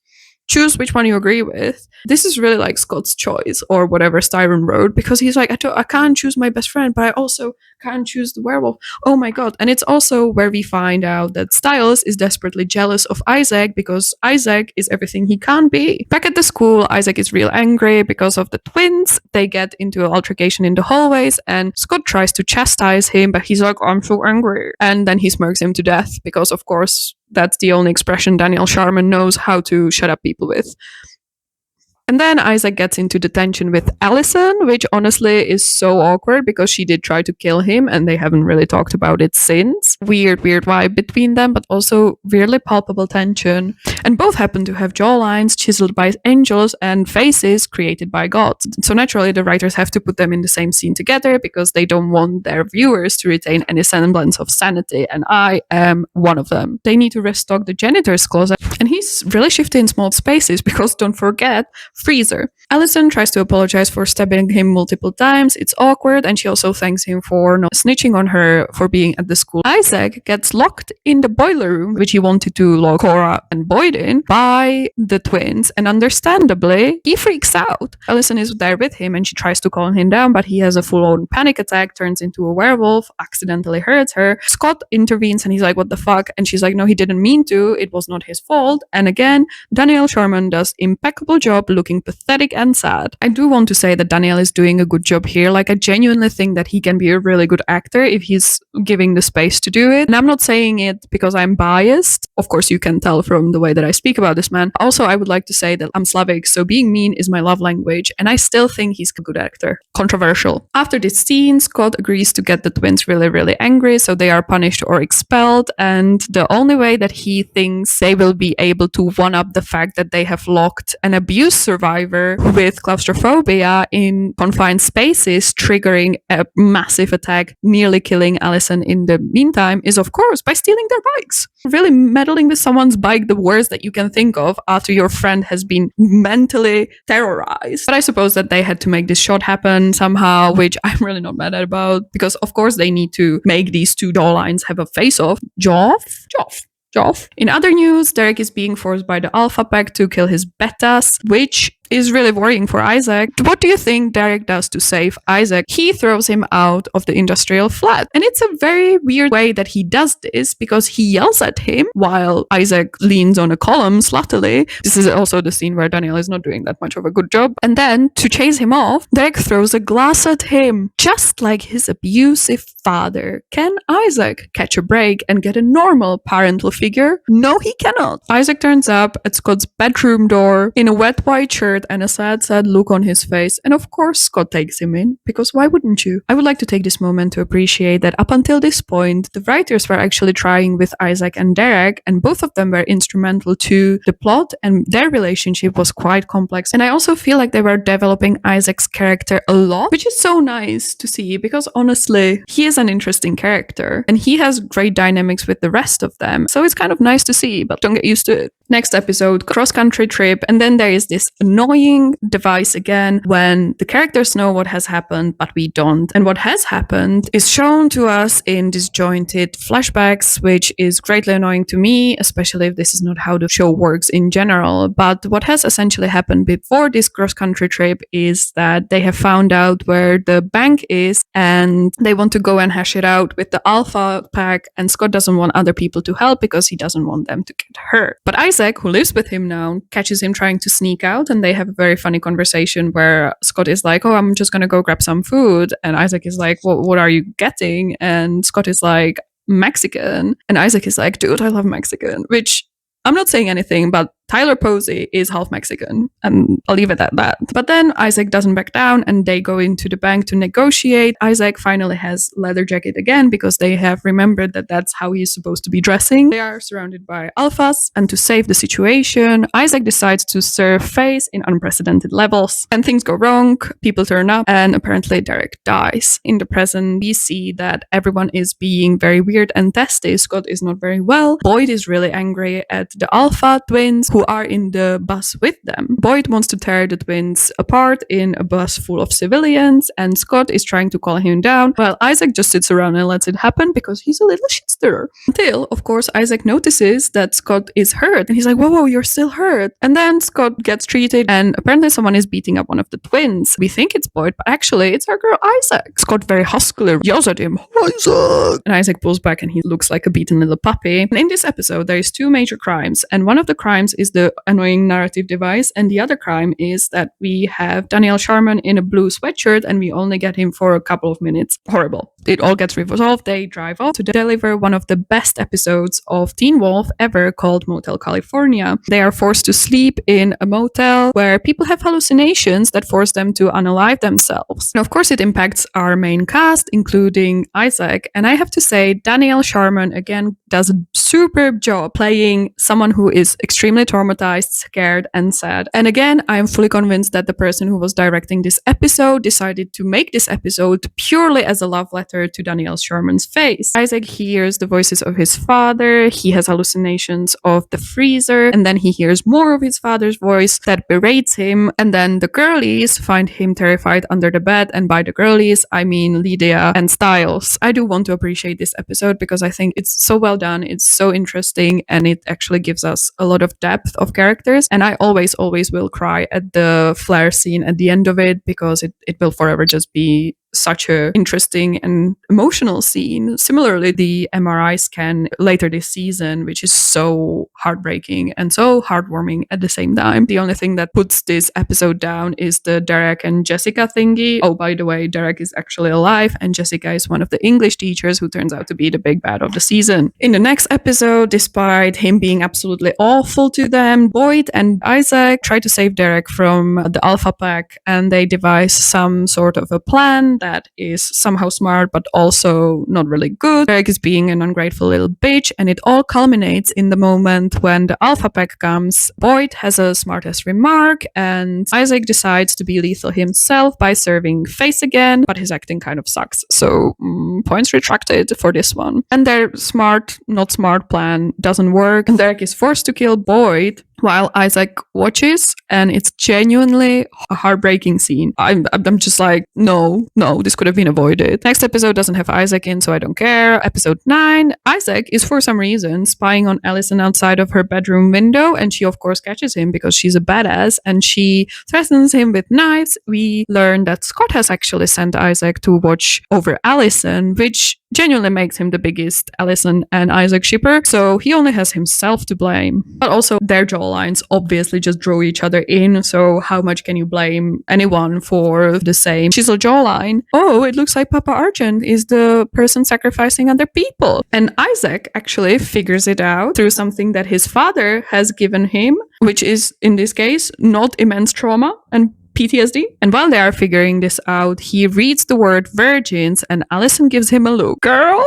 which one you agree with. This is really like Scott's choice, or whatever Styron wrote, because he's like, I can't choose my best friend, but I also can't choose the werewolf. Oh my god. And it's also where we find out that Styles is desperately jealous of Isaac because Isaac is everything he can't be. Back at the school, Isaac is real angry because of the twins. They get into an altercation in the hallways, and Scott tries to chastise him, but he's like, I'm so angry. And then he smirks him to death because, of course, that's the only expression Daniel Sharman knows how to shut up people with. And then Isaac gets into detention with Allison, which honestly is so awkward because she did try to kill him and they haven't really talked about it since. Weird vibe between them, but also weirdly palpable tension. And both happen to have jawlines chiseled by angels and faces created by God. So naturally, the writers have to put them in the same scene together because they don't want their viewers to retain any semblance of sanity, and I am one of them. They need to restock the janitor's closet, and he's really shifty in small spaces because, don't forget, freezer. Allison tries to apologize for stabbing him multiple times. It's awkward, and she also thanks him for not snitching on her for being at the school. Isaac gets locked in the boiler room, which he wanted to lock Cora and Boyd in, by the twins, and understandably, he freaks out. Allison is there with him, and she tries to calm him down, but he has a full-on panic attack, turns into a werewolf, accidentally hurts her. Scott intervenes, and he's like, what the fuck? And she's like, no, he didn't mean to. It was not his fault. And again, Daniel Sharman does impeccable job looking pathetic and sad. I do want to say that Daniel is doing a good job here. Like, I genuinely think that he can be a really good actor if he's giving the space to do it. And I'm not saying it because I'm biased. Of course, you can tell from the way that I speak about this man. Also, I would like to say that I'm Slavic, so being mean is my love language, and I still think he's a good actor. Controversial. After this scene, Scott agrees to get the twins really angry, so they are punished or expelled, and the only way that he thinks they will be able to one-up the fact that they have locked an abuse survivor with claustrophobia in confined spaces, triggering a massive attack, nearly killing Allison in the meantime, is of course by stealing their bikes. Really meddling with someone's bike, the worst that you can think of after your friend has been mentally terrorized. But I suppose that they had to make this shot happen somehow, which I'm really not mad about, because of course they need to make these two jawlines have a face-off. In other news, Derek is being forced by the Alpha Pack to kill his betas, which is really worrying for Isaac. What do you think Derek does to save Isaac? He throws him out of the industrial flat. And it's a very weird way that he does this because he yells at him while Isaac leans on a column slattily. This is also the scene where Daniel is not doing that much of a good job. And then, to chase him off, Derek throws a glass at him, just like his abusive father. Can Isaac catch a break and get a normal parental figure? No, he cannot. Isaac turns up at Scott's bedroom door in a wet white shirt and a sad look on his face. And of course, Scott takes him in, because why wouldn't you? I would like to take this moment to appreciate that up until this point, the writers were actually trying with Isaac and Derek, and both of them were instrumental to the plot, and their relationship was quite complex. And I also feel like they were developing Isaac's character a lot, which is so nice to see, because honestly, he is an interesting character, and he has great dynamics with the rest of them. So it's kind of nice to see, but don't get used to it. Next episode, cross-country trip, and then there is this annoying device again when the characters know what has happened, but we don't. And what has happened is shown to us in disjointed flashbacks, which is greatly annoying to me, especially if this is not how the show works in general. But what has essentially happened before this cross-country trip is that they have found out where the bank is, and they want to go and hash it out with the Alpha Pack, and Scott doesn't want other people to help because he doesn't want them to get hurt. But Isaac, who lives with him now, catches him trying to sneak out, and they have a very funny conversation where Scott is like, oh, I'm just gonna go grab some food, and Isaac is like, well, what are you getting? And Scott is like, Mexican. And Isaac is like, dude, I love Mexican, which I'm not saying anything, but Tyler Posey is half Mexican, and I'll leave it at that. But then Isaac doesn't back down, and they go into the bank to negotiate. Isaac finally has leather jacket again because they have remembered that that's how he's supposed to be dressing. They are surrounded by alphas, and to save the situation, Isaac decides to serve face in unprecedented levels. And things go wrong, people turn up, and apparently Derek dies. In the present, we see that everyone is being very weird and testy. Scott is not very well. Boyd is really angry at the Alpha twins, who are in the bus with them. Boyd wants to tear the twins apart in a bus full of civilians, and Scott is trying to calm him down, while Isaac just sits around and lets it happen because he's a little shitster. Until, of course, Isaac notices that Scott is hurt, and he's like, whoa, you're still hurt. And then Scott gets treated, and apparently someone is beating up one of the twins. We think it's Boyd, but actually it's our girl Isaac. Scott very huskily yells at him, Isaac! And Isaac pulls back, and he looks like a beaten little puppy. And in this episode, there is two major crimes, and one of the crimes is the annoying narrative device, and the other crime is that we have Daniel Sharman in a blue sweatshirt, and we only get him for a couple of minutes. Horrible. It all gets resolved. They drive off to deliver one of the best episodes of Teen Wolf ever, called Motel California. They are forced to sleep in a motel where people have hallucinations that force them to unalive themselves. And of course, it impacts our main cast, including Isaac. And I have to say, Daniel Sharman again does a superb job playing someone who is extremely traumatized, scared, and sad. And again, I am fully convinced that the person who was directing this episode decided to make this episode purely as a love letter to Daniel Sharman's face. Isaac hears the voices of his father, he has hallucinations of the freezer, and then he hears more of his father's voice that berates him, and then the girlies find him terrified under the bed, and by the girlies, I mean Lydia and Styles. I do want to appreciate this episode because I think it's so well done, it's so interesting, and it actually gives us a lot of depth of characters, and I always will cry at the flare scene at the end of it because it will forever just be such a interesting and emotional scene. Similarly, the MRI scan later this season, which is so heartbreaking and so heartwarming at the same time. The only thing that puts this episode down is the Derek and Jessica thingy. Oh, by the way, Derek is actually alive, and Jessica is one of the English teachers who turns out to be the big bad of the season. In the next episode, despite him being absolutely awful to them, Boyd and Isaac try to save Derek from the Alpha Pack, and they devise some sort of a plan that is somehow smart but also not really good. Derek is being an ungrateful little bitch, and it all culminates in the moment when the Alpha Pack comes. Boyd has a smartass remark, and Isaac decides to be lethal himself by serving face again, but his acting kind of sucks, so points retracted for this one. And their smart, not smart plan doesn't work, and Derek is forced to kill Boyd while Isaac watches, and it's genuinely a heartbreaking scene. I'm just like, no, this could have been avoided. Next episode doesn't have Isaac in, so I don't care. Episode 9, Isaac is for some reason spying on Allison outside of her bedroom window, and she of course catches him because she's a badass, and she threatens him with knives. We learn that Scott has actually sent Isaac to watch over Allison, which genuinely makes him the biggest Allison and Isaac shipper, so he only has himself to blame. But also their jawlines obviously just draw each other in, so how much can you blame anyone for the same chisel jawline? Oh, it looks like Papa Argent is the person sacrificing other people. And Isaac actually figures it out through something that his father has given him, which is, in this case, not immense trauma and PTSD. And while they are figuring this out, he reads the word virgins and Allison gives him a look. Girl,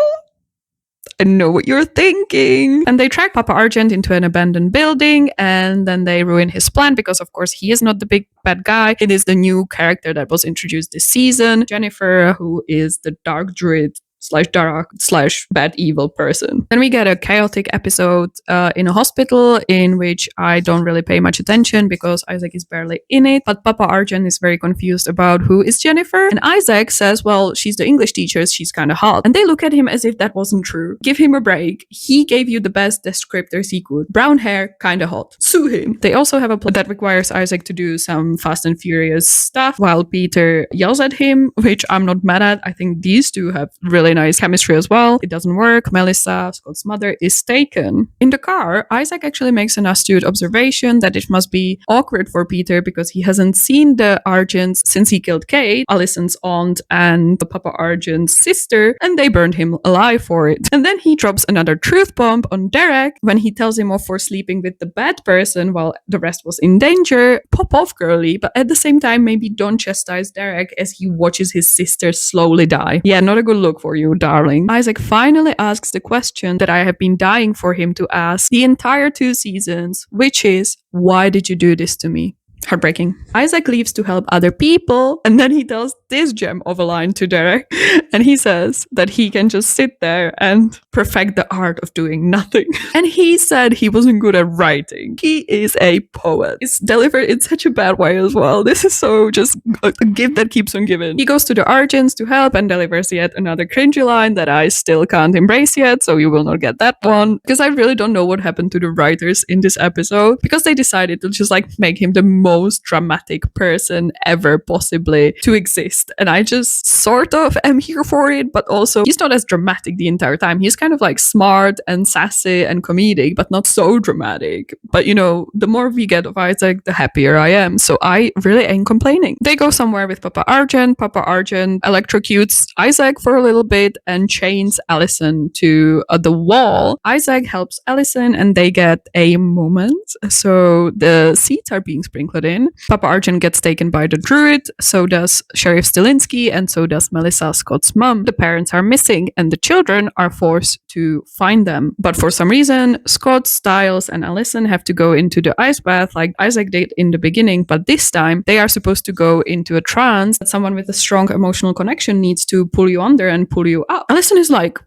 I know what you're thinking. And they track Papa Argent into an abandoned building, and then they ruin his plan because, of course, he is not the big bad guy. It is the new character that was introduced this season, Jennifer, who is the dark druid / dark / bad evil person. Then we get a chaotic episode in a hospital in which I don't really pay much attention because Isaac is barely in it, but Papa Argent is very confused about who is Jennifer, and Isaac says, well, she's the English teacher, she's kind of hot, and they look at him as if that wasn't true. Give him a break. He gave you the best descriptors he could. Brown hair, kind of hot. Sue him. They also have a plot that requires Isaac to do some Fast and Furious stuff while Peter yells at him, which I'm not mad at. I think these two have really nice chemistry as well. It doesn't work. Melissa, Scott's mother, is taken. In the car, Isaac actually makes an astute observation that it must be awkward for Peter because he hasn't seen the Argents since he killed Kate, Allison's aunt, and Papa Argent's sister, and they burned him alive for it. And then he drops another truth bomb on Derek when he tells him off for sleeping with the bad person while the rest was in danger. Pop off, girly, but at the same time, maybe don't chastise Derek as he watches his sister slowly die. Yeah, not a good look for you, darling. Isaac finally asks the question that I have been dying for him to ask the entire 2 seasons, which is, why did you do this to me? Heartbreaking. Isaac leaves to help other people, and then he tells this gem of a line to Derek, and he says that he can just sit there and perfect the art of doing nothing. And he said he wasn't good at writing. He is a poet. It's delivered in such a bad way as well. This is so just a gift that keeps on giving. He goes to the Argents to help and delivers yet another cringy line that I still can't embrace yet, so you will not get that one, because I really don't know what happened to the writers in this episode, because they decided to just make him the most dramatic person ever possibly to exist, and I just sort of am here for it, but also he's not as dramatic the entire time. He's kind of smart and sassy and comedic, but not so dramatic. But the more we get of Isaac, the happier I am, so I really ain't complaining. They go somewhere with Papa Argent. Papa Argent electrocutes Isaac for a little bit and chains Allison to the wall. Isaac helps Allison and they get a moment, so the seats are being sprinkled in. Papa Argent gets taken by the druid, so does Sheriff Stilinski, and so does Melissa, Scott's mom. The parents are missing, and the children are forced to find them. But for some reason, Scott, Styles, and Allison have to go into the ice bath like Isaac did in the beginning, but this time they are supposed to go into a trance that someone with a strong emotional connection needs to pull you under and pull you up. Allison is like,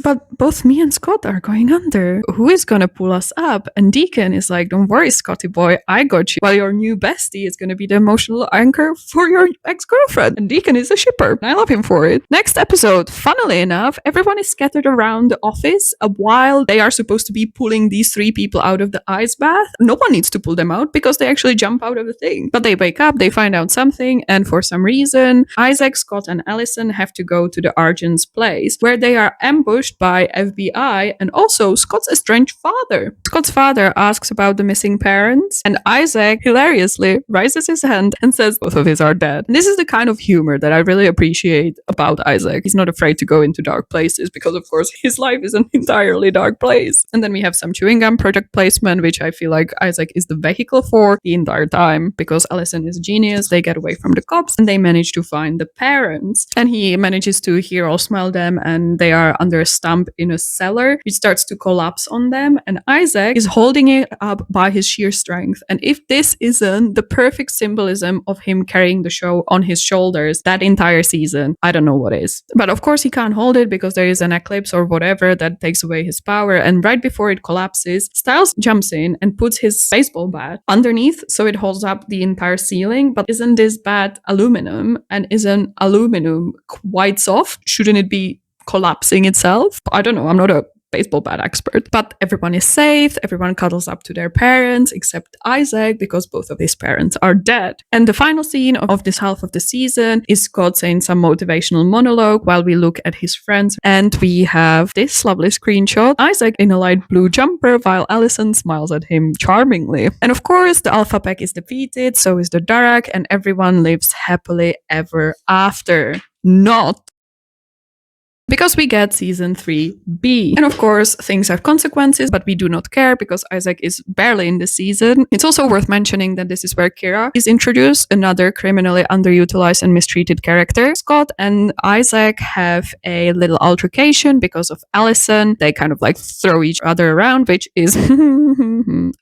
but both me and Scott are going under. Who is gonna pull us up? And Deacon is like, don't worry, Scotty boy, I got you. While your new bestie is gonna be the emotional anchor for your ex-girlfriend. And Deacon is a shipper. I love him for it. Next episode, funnily enough, everyone is scattered around the office while they are supposed to be pulling these 3 people out of the ice bath. No one needs to pull them out because they actually jump out of the thing. But they wake up, they find out something, and for some reason, Isaac, Scott, and Allison have to go to the Argent's place, where they are ambushed by FBI and also Scott's estranged father. Scott's father asks about the missing parents, and Isaac hilariously raises his hand and says both of his are dead. And this is the kind of humor that I really appreciate about Isaac. He's not afraid to go into dark places because, of course, his life is an entirely dark place. And then we have some chewing gum product placement, which I feel like Isaac is the vehicle for the entire time, because Allison is a genius. They get away from the cops and they manage to find the parents. And he manages to hear or smell them, and they are under stump in a cellar, which starts to collapse on them. And Isaac is holding it up by his sheer strength. And if this isn't the perfect symbolism of him carrying the show on his shoulders that entire season, I don't know what is. But of course, he can't hold it because there is an eclipse or whatever that takes away his power. And right before it collapses, Styles jumps in and puts his baseball bat underneath so it holds up the entire ceiling. But isn't this bat aluminum? And isn't aluminum quite soft? Shouldn't it be collapsing itself? I don't know. I'm not a baseball bat expert, but everyone is safe. Everyone cuddles up to their parents except Isaac because both of his parents are dead. And the final scene of this half of the season is Scott saying some motivational monologue while we look at his friends, and we have this lovely screenshot: Isaac in a light blue jumper while Allison smiles at him charmingly. And of course, the Alpha Pack is defeated, so is the Darak, and everyone lives happily ever after. Not because we get season 3B. And of course, things have consequences, but we do not care because Isaac is barely in the season. It's also worth mentioning that this is where Kira is introduced, another criminally underutilized and mistreated character. Scott and Isaac have a little altercation because of Allison. They kind of like throw each other around, which is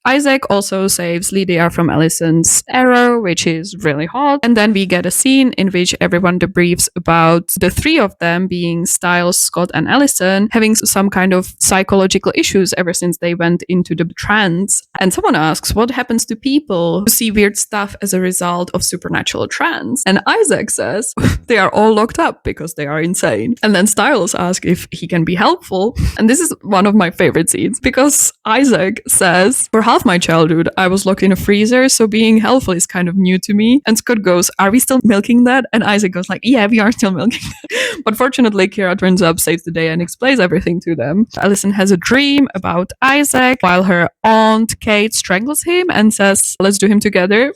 Isaac also saves Lydia from Allison's arrow, which is really hot. And then we get a scene in which everyone debriefs about the three of them being Styles, Scott, and Allison having some kind of psychological issues ever since they went into the trance. And someone asks, what happens to people who see weird stuff as a result of supernatural trance? And Isaac says, they are all locked up because they are insane. And then Styles asks if he can be helpful. And this is one of my favorite scenes because Isaac says, for half my childhood, I was locked in a freezer, so being helpful is kind of new to me. And Scott goes, are we still milking that? And Isaac goes like, yeah, we are still milking that. But fortunately, Kira turns up, saves the day, and explains everything to them. Allison has a dream about Isaac while her aunt Kate strangles him and says, let's do him together.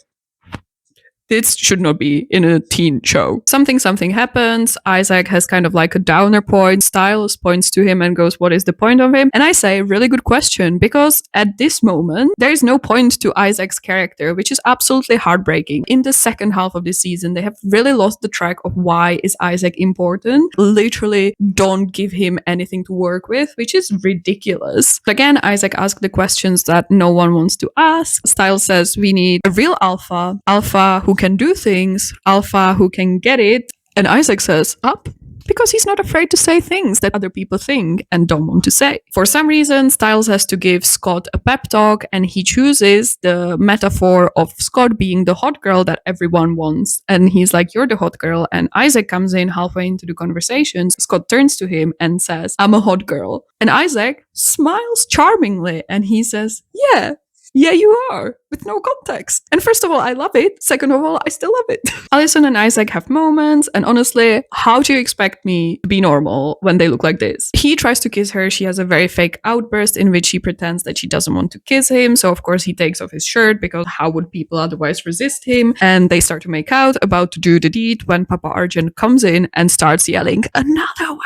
This should not be in a teen show. Something happens. Isaac has kind of like a downer point. Styles points to him and goes, what is the point of him? And I say, really good question, because at this moment, there is no point to Isaac's character, which is absolutely heartbreaking. In the second half of the season, they have really lost the track of why is Isaac important. Literally don't give him anything to work with, which is ridiculous. Again, Isaac asks the questions that no one wants to ask. Styles says, we need a real alpha who can do things, alpha who can get it. And Isaac says, up. Because he's not afraid to say things that other people think and don't want to say. For some reason, Styles has to give Scott a pep talk, and he chooses the metaphor of Scott being the hot girl that everyone wants. And he's like, you're the hot girl. And Isaac comes in halfway into the conversations. Scott turns to him and says, I'm a hot girl. And Isaac smiles charmingly, and he says, yeah, you are, with no context. And first of all, I love it. Second of all, I still love it. Allison and Isaac have moments, and honestly, how do you expect me to be normal when they look like this? He tries to kiss her. She has a very fake outburst in which she pretends that she doesn't want to kiss him. So of course he takes off his shirt because how would people otherwise resist him? And they start to make out, about to do the deed, when Papa Argent comes in and starts yelling, another werewolf.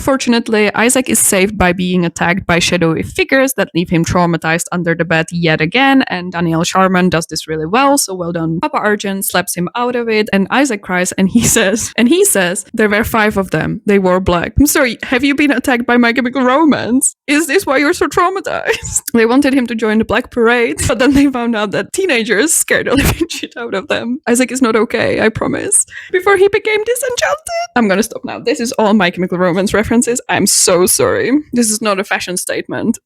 Fortunately, Isaac is saved by being attacked by shadowy figures that leave him traumatized under the bed yet again, and Daniel Sharman does this really well, so well done. Papa Argent slaps him out of it, and Isaac cries, and he says, there were 5 of them. They wore black. I'm sorry, have you been attacked by My Chemical Romance? Is this why you're so traumatized? They wanted him to join the Black Parade, but then they found out that teenagers scared the living shit out of them. Isaac is not okay, I promise. Before he became disenchanted. I'm gonna stop now. This is all My Chemical Romance references. I'm so sorry. This is not a fashion statement.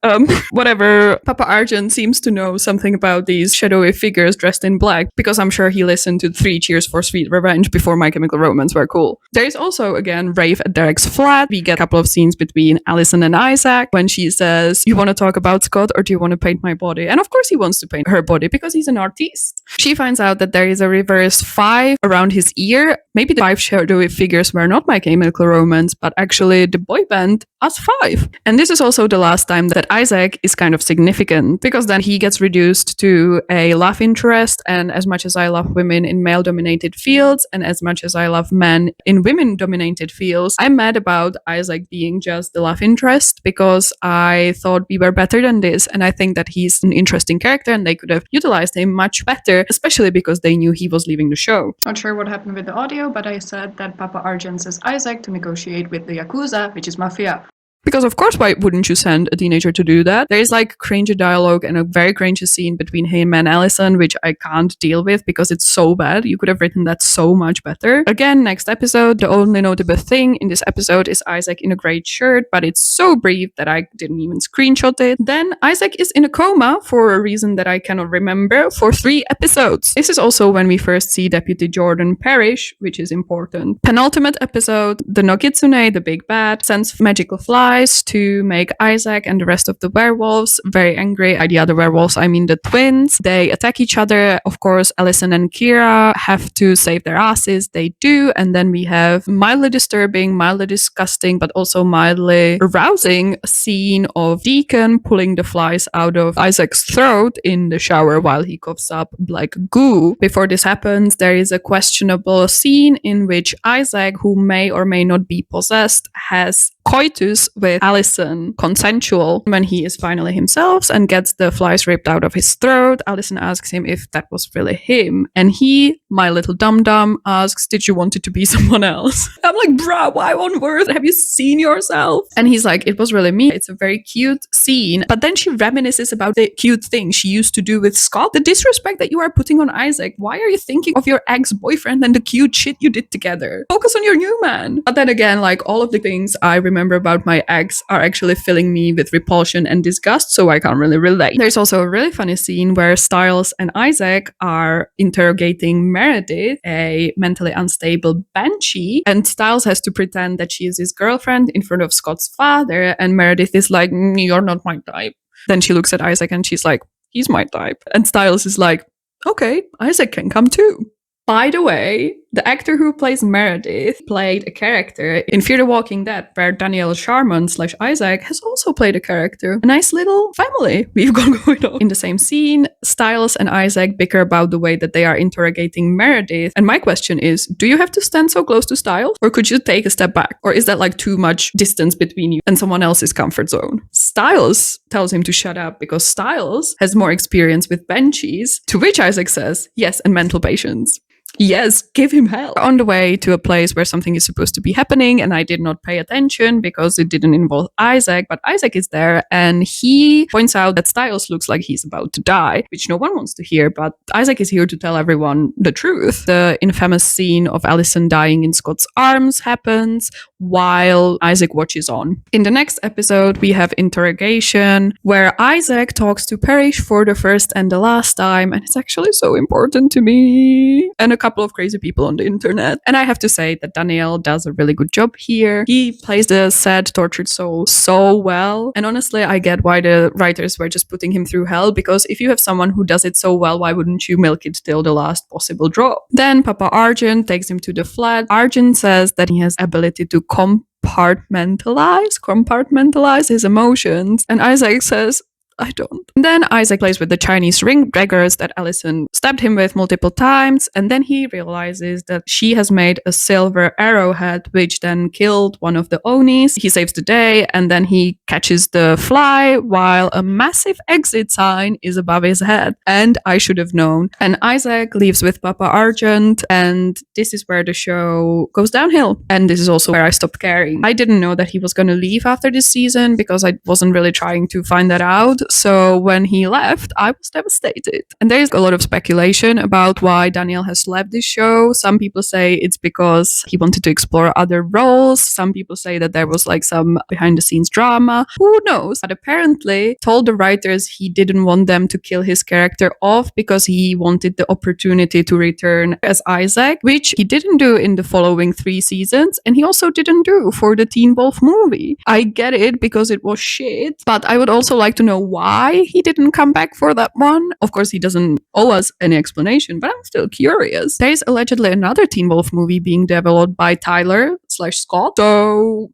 Whatever. Papa Argent seems to know something about these shadowy figures dressed in black, because I'm sure he listened to 3 Cheers for Sweet Revenge before My Chemical Romance were cool. There is also, again, rave at Derek's flat. We get a couple of scenes between Allison and Isaac when she says, you want to talk about Scott or do you want to paint my body? And of course he wants to paint her body because he's an artist. She finds out that there is a reverse 5 around his ear. Maybe the 5 shadowy figures were not My Chemical Romance, but actually the boy band as 5. And this is also the last time that Isaac is kind of significant, because then he gets reduced to a love interest. And as much as I love women in male-dominated fields, and as much as I love men in women-dominated fields, I'm mad about Isaac being just the love interest, because I thought we were better than this. And I think that he's an interesting character and they could have utilized him much better, especially because they knew he was leaving the show. Not sure what happened with the audio, but I said that Papa Argent says Isaac to negotiate with the Yakuza, which is Mafia. Because of course, why wouldn't you send a teenager to do that? There is like cringy dialogue and a very cringy scene between him and Allison, which I can't deal with because it's so bad. You could have written that so much better. Again, next episode, the only notable thing in this episode is Isaac in a great shirt, but it's so brief that I didn't even screenshot it. Then Isaac is in a coma for a reason that I cannot remember for 3 episodes. This is also when we first see Deputy Jordan Parrish, which is important. Penultimate episode, the Nogitsune, the big bad, sends magical flies to make Isaac and the rest of the werewolves very angry. By the other werewolves, I mean the twins. They attack each other. Of course, Allison and Kira have to save their asses. They do. And then we have mildly disturbing, mildly disgusting, but also mildly arousing scene of Deacon pulling the flies out of Isaac's throat in the shower while he coughs up like goo. Before this happens, there is a questionable scene in which Isaac, who may or may not be possessed, has coitus with Allison, consensual, when he is finally himself and gets the flies ripped out of his throat. Allison asks him if that was really him. And he, my little dum-dum, asks, did you want it to be someone else? I'm like, bruh, why on earth have you seen yourself? And he's like, it was really me. It's a very cute scene. But then she reminisces about the cute thing she used to do with Scott. The disrespect that you are putting on Isaac. Why are you thinking of your ex-boyfriend and the cute shit you did together? Focus on your new man. But then again, like all of the things I remember about my ex are actually filling me with repulsion and disgust, so I can't really relate. There's also a really funny scene where Styles and Isaac are interrogating Meredith, a mentally unstable banshee, and Styles has to pretend that she is his girlfriend in front of Scott's father, and Meredith is like, you're not my type. Then she looks at Isaac and she's like, he's my type. And Styles is like, okay, Isaac can come too. By the way, the actor who plays Meredith played a character in Fear the Walking Dead, where Daniel Sharman / Isaac has also played a character. A nice little family we've got going on. In the same scene, Styles and Isaac bicker about the way that they are interrogating Meredith. And my question is, do you have to stand so close to Styles? Or could you take a step back? Or is that like too much distance between you and someone else's comfort zone? Styles tells him to shut up because Styles has more experience with banshees, to which Isaac says, yes, and mental patience. Yes, give him hell. On the way to a place where something is supposed to be happening, and I did not pay attention because it didn't involve Isaac, but Isaac is there and he points out that Styles looks like he's about to die, which no one wants to hear, but Isaac is here to tell everyone the truth. The infamous scene of Allison dying in Scott's arms happens while Isaac watches on. In the next episode, we have interrogation where Isaac talks to Parrish for the first and the last time, and it's actually so important to me. And a couple of crazy people on the internet. And I have to say that Daniel does a really good job here. He plays the sad, tortured soul so well. And honestly, I get why the writers were just putting him through hell, because if you have someone who does it so well, why wouldn't you milk it till the last possible drop? Then Papa Argent takes him to the flat. Argent says that he has ability to compartmentalize his emotions. And Isaac says, I don't. And then Isaac plays with the Chinese ring daggers that Allison stabbed him with multiple times, and then he realizes that she has made a silver arrowhead, which then killed one of the Onis. He saves the day, and then he catches the fly while a massive exit sign is above his head. And I should have known. And Isaac leaves with Papa Argent, and this is where the show goes downhill. And this is also where I stopped caring. I didn't know that he was going to leave after this season because I wasn't really trying to find that out. So when he left, I was devastated. And there's a lot of speculation about why Daniel has left this show. Some people say it's because he wanted to explore other roles. Some people say that there was like some behind the scenes drama. Who knows? But apparently told the writers he didn't want them to kill his character off because he wanted the opportunity to return as Isaac, which he didn't do in the following 3 seasons. And he also didn't do for the Teen Wolf movie. I get it because it was shit, but I would also like to know why he didn't come back for that one. Of course, he doesn't owe us any explanation, but I'm still curious. There is allegedly another Teen Wolf movie being developed by Tyler/Scott. So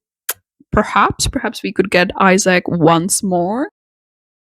perhaps we could get Isaac once more.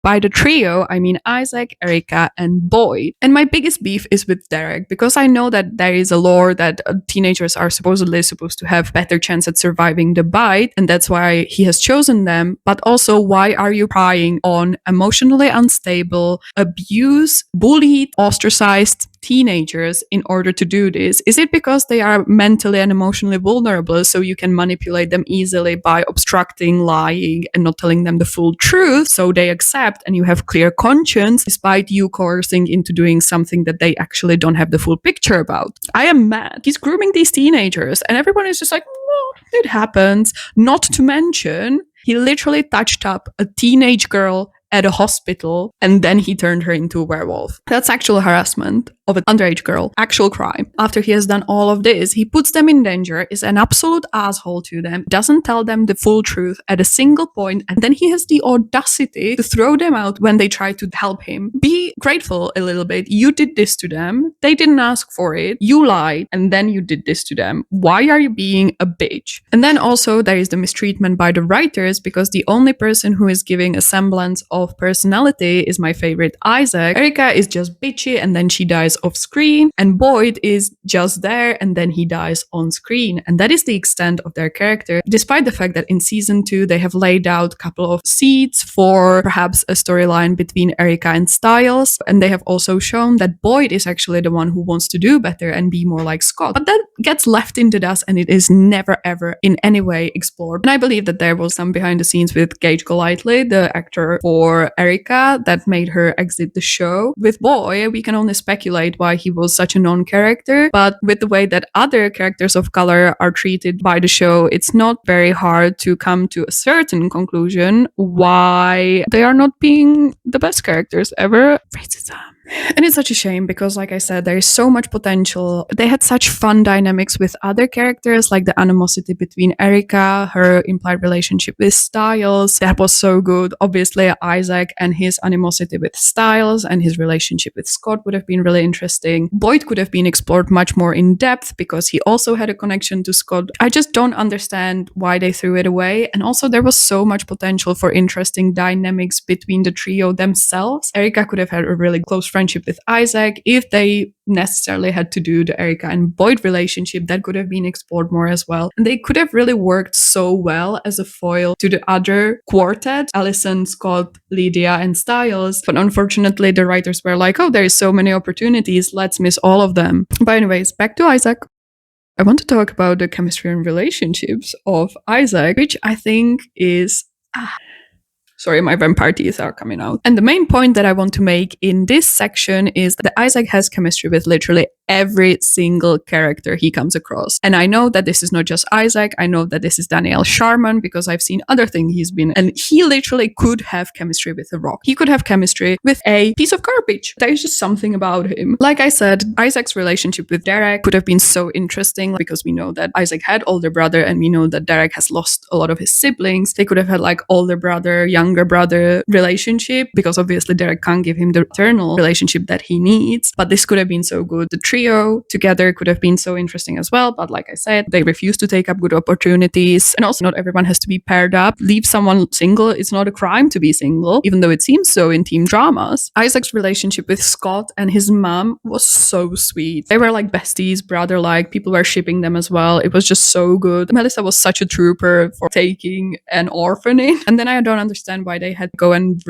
By the trio, I mean Isaac, Erica, and Boyd. And my biggest beef is with Derek, because I know that there is a lore that teenagers are supposedly supposed to have better chance at surviving the bite, and that's why he has chosen them. But also, why are you prying on emotionally unstable, abused, bullied, ostracized teenagers in order to do this? Is it because they are mentally and emotionally vulnerable, so you can manipulate them easily by obstructing, lying, and not telling them the full truth, so they accept and you have clear conscience despite you coercing into doing something that they actually don't have the full picture about? I am mad. He's grooming these teenagers and everyone is just like, well, it happens. Not to mention, he literally touched up a teenage girl at a hospital and then he turned her into a werewolf. That's sexual harassment of an underage girl. Actual crime. After he has done all of this, he puts them in danger, is an absolute asshole to them, doesn't tell them the full truth at a single point, and then he has the audacity to throw them out when they try to help him. Be grateful a little bit. You did this to them. They didn't ask for it. You lied, and then you did this to them. Why are you being a bitch? And then also there is the mistreatment by the writers, because the only person who is giving a semblance of personality is my favorite Isaac. Erica is just bitchy and then she dies off screen, and Boyd is just there and then he dies on screen. And that is the extent of their character, despite the fact that in season 2 they have laid out a couple of seeds for perhaps a storyline between Erica and Styles, and they have also shown that Boyd is actually the one who wants to do better and be more like Scott. But that gets left in the dust and it is never ever in any way explored. And I believe that there was some behind the scenes with Gage Golightly, the actor for Erica, that made her exit the show. With Boy, we can only speculate why he was such a non-character, but with the way that other characters of color are treated by the show, it's not very hard to come to a certain conclusion why they are not being the best characters ever. Racism. And it's such a shame because, like I said, there is so much potential. They had such fun dynamics with other characters, like the animosity between Erica, her implied relationship with Styles. That was so good. Obviously, Isaac and his animosity with Styles and his relationship with Scott would have been really interesting. Boyd could have been explored much more in depth because he also had a connection to Scott. I just don't understand why they threw it away. And also, there was so much potential for interesting dynamics between the trio themselves. Erica could have had a really close friendship with Isaac. If they necessarily had to do the Erica and Boyd relationship, that could have been explored more as well. And they could have really worked so well as a foil to the other quartet, Allison, Scott, Lydia, and Styles. But unfortunately, the writers were like, oh, there is so many opportunities, let's miss all of them. But anyways, back to Isaac. I want to talk about the chemistry and relationships of Isaac, which I think is... Sorry, my vampire teeth are coming out. And the main point that I want to make in this section is that Isaac has chemistry with literally every single character he comes across. And I know that this is not just Isaac. I know that this is Daniel Sharman because I've seen other things he's been. And he literally could have chemistry with a rock. He could have chemistry with a piece of garbage. There is just something about him. Like I said, Isaac's relationship with Derek could have been so interesting because we know that Isaac had older brother and we know that Derek has lost a lot of his siblings. They could have had like older brother, younger brother relationship because obviously Derek can't give him the eternal relationship that he needs. But this could have been so good. The trio together could have been so interesting as well. But like I said, they refuse to take up good opportunities. And also not everyone has to be paired up. Leave someone single. It's not a crime to be single, even though it seems so in teen dramas. Isaac's relationship with Scott and his mom was so sweet. They were like besties, brother-like. People were shipping them as well. It was just so good. Melissa was such a trooper for taking an orphan in. And then I don't understand why they had to go and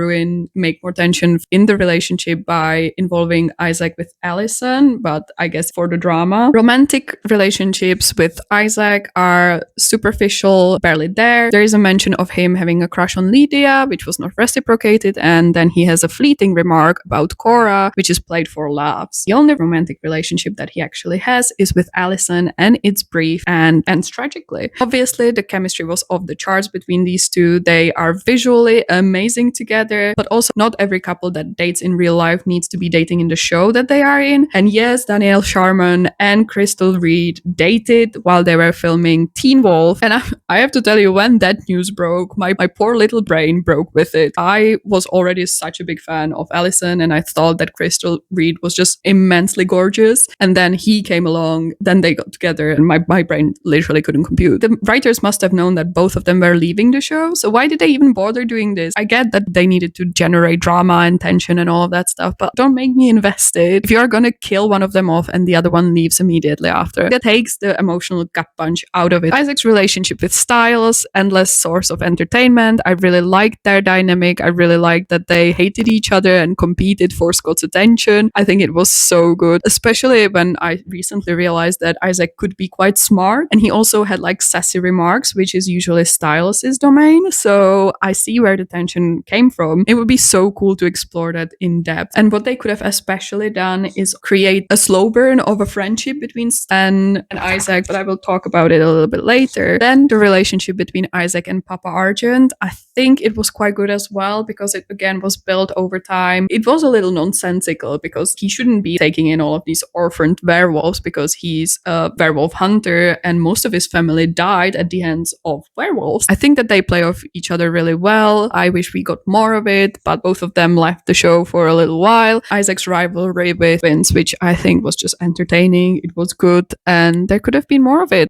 make more tension in the relationship by involving Isaac with Allison, but I guess for the drama. Romantic relationships with Isaac are superficial, barely there. There is a mention of him having a crush on Lydia, which was not reciprocated, and then he has a fleeting remark about Cora, which is played for laughs. The only romantic relationship that he actually has is with Allison, and it's brief and ends tragically. Obviously, the chemistry was off the charts between these two. They are visually amazing together, but also not every couple that dates in real life needs to be dating in the show that they are in. And yes, Daniel Sharman and Crystal Reed dated while they were filming Teen Wolf. And I have to tell you, when that news broke, my poor little brain broke with it. I was already such a big fan of Allison, and I thought that Crystal Reed was just immensely gorgeous. And then he came along, then they got together, and my brain literally couldn't compute. The writers must have known that both of them were leaving the show, so why did they even bother doing doing this. I get that they needed to generate drama and tension and all of that stuff, but don't make me invested. If you're gonna kill one of them off and the other one leaves immediately after, that takes the emotional gut punch out of it. Isaac's relationship with Styles, endless source of entertainment. I really liked their dynamic. I really liked that they hated each other and competed for Scott's attention. I think it was so good, especially when I recently realized that Isaac could be quite smart, and he also had like sassy remarks, which is usually Styles' domain. So I see where the tension came from. It would be so cool to explore that in depth. And what they could have especially done is create a slow burn of a friendship between Stan and Isaac, but I will talk about it a little bit later. Then the relationship between Isaac and Papa Argent, I think it was quite good as well, because it again was built over time. It was a little nonsensical because he shouldn't be taking in all of these orphaned werewolves because he's a werewolf hunter and most of his family died at the hands of werewolves. I think that they play off each other really well. I wish we got more of it, but both of them left the show for a little while. Isaac's rivalry with Vince, which I think was just entertaining. It was good and there could have been more of it.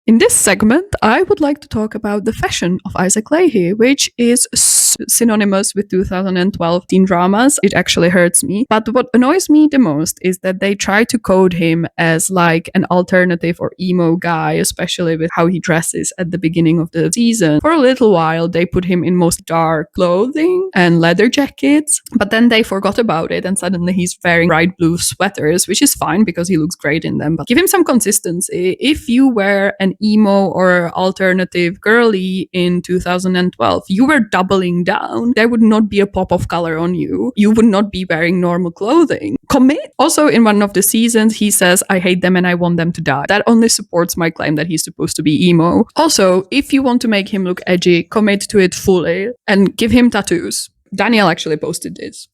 In this segment, I would like to talk about the fashion of Isaac Lahey, which is synonymous with 2012 teen dramas. It actually hurts me. But what annoys me the most is that they try to code him as like an alternative or emo guy, especially with how he dresses at the beginning of the season. For a little while, they put him in most dark clothing and leather jackets, but then they forgot about it and suddenly he's wearing bright blue sweaters, which is fine because he looks great in them. But give him some consistency. If you wear an emo or alternative girly in 2012, you were doubling down. There would not be a pop of color on you. You would not be wearing normal clothing. Commit. Also, in one of the seasons, he says, I hate them and I want them to die. That only supports my claim that he's supposed to be emo. Also, if you want to make him look edgy, commit to it fully and give him tattoos. Daniel actually posted this.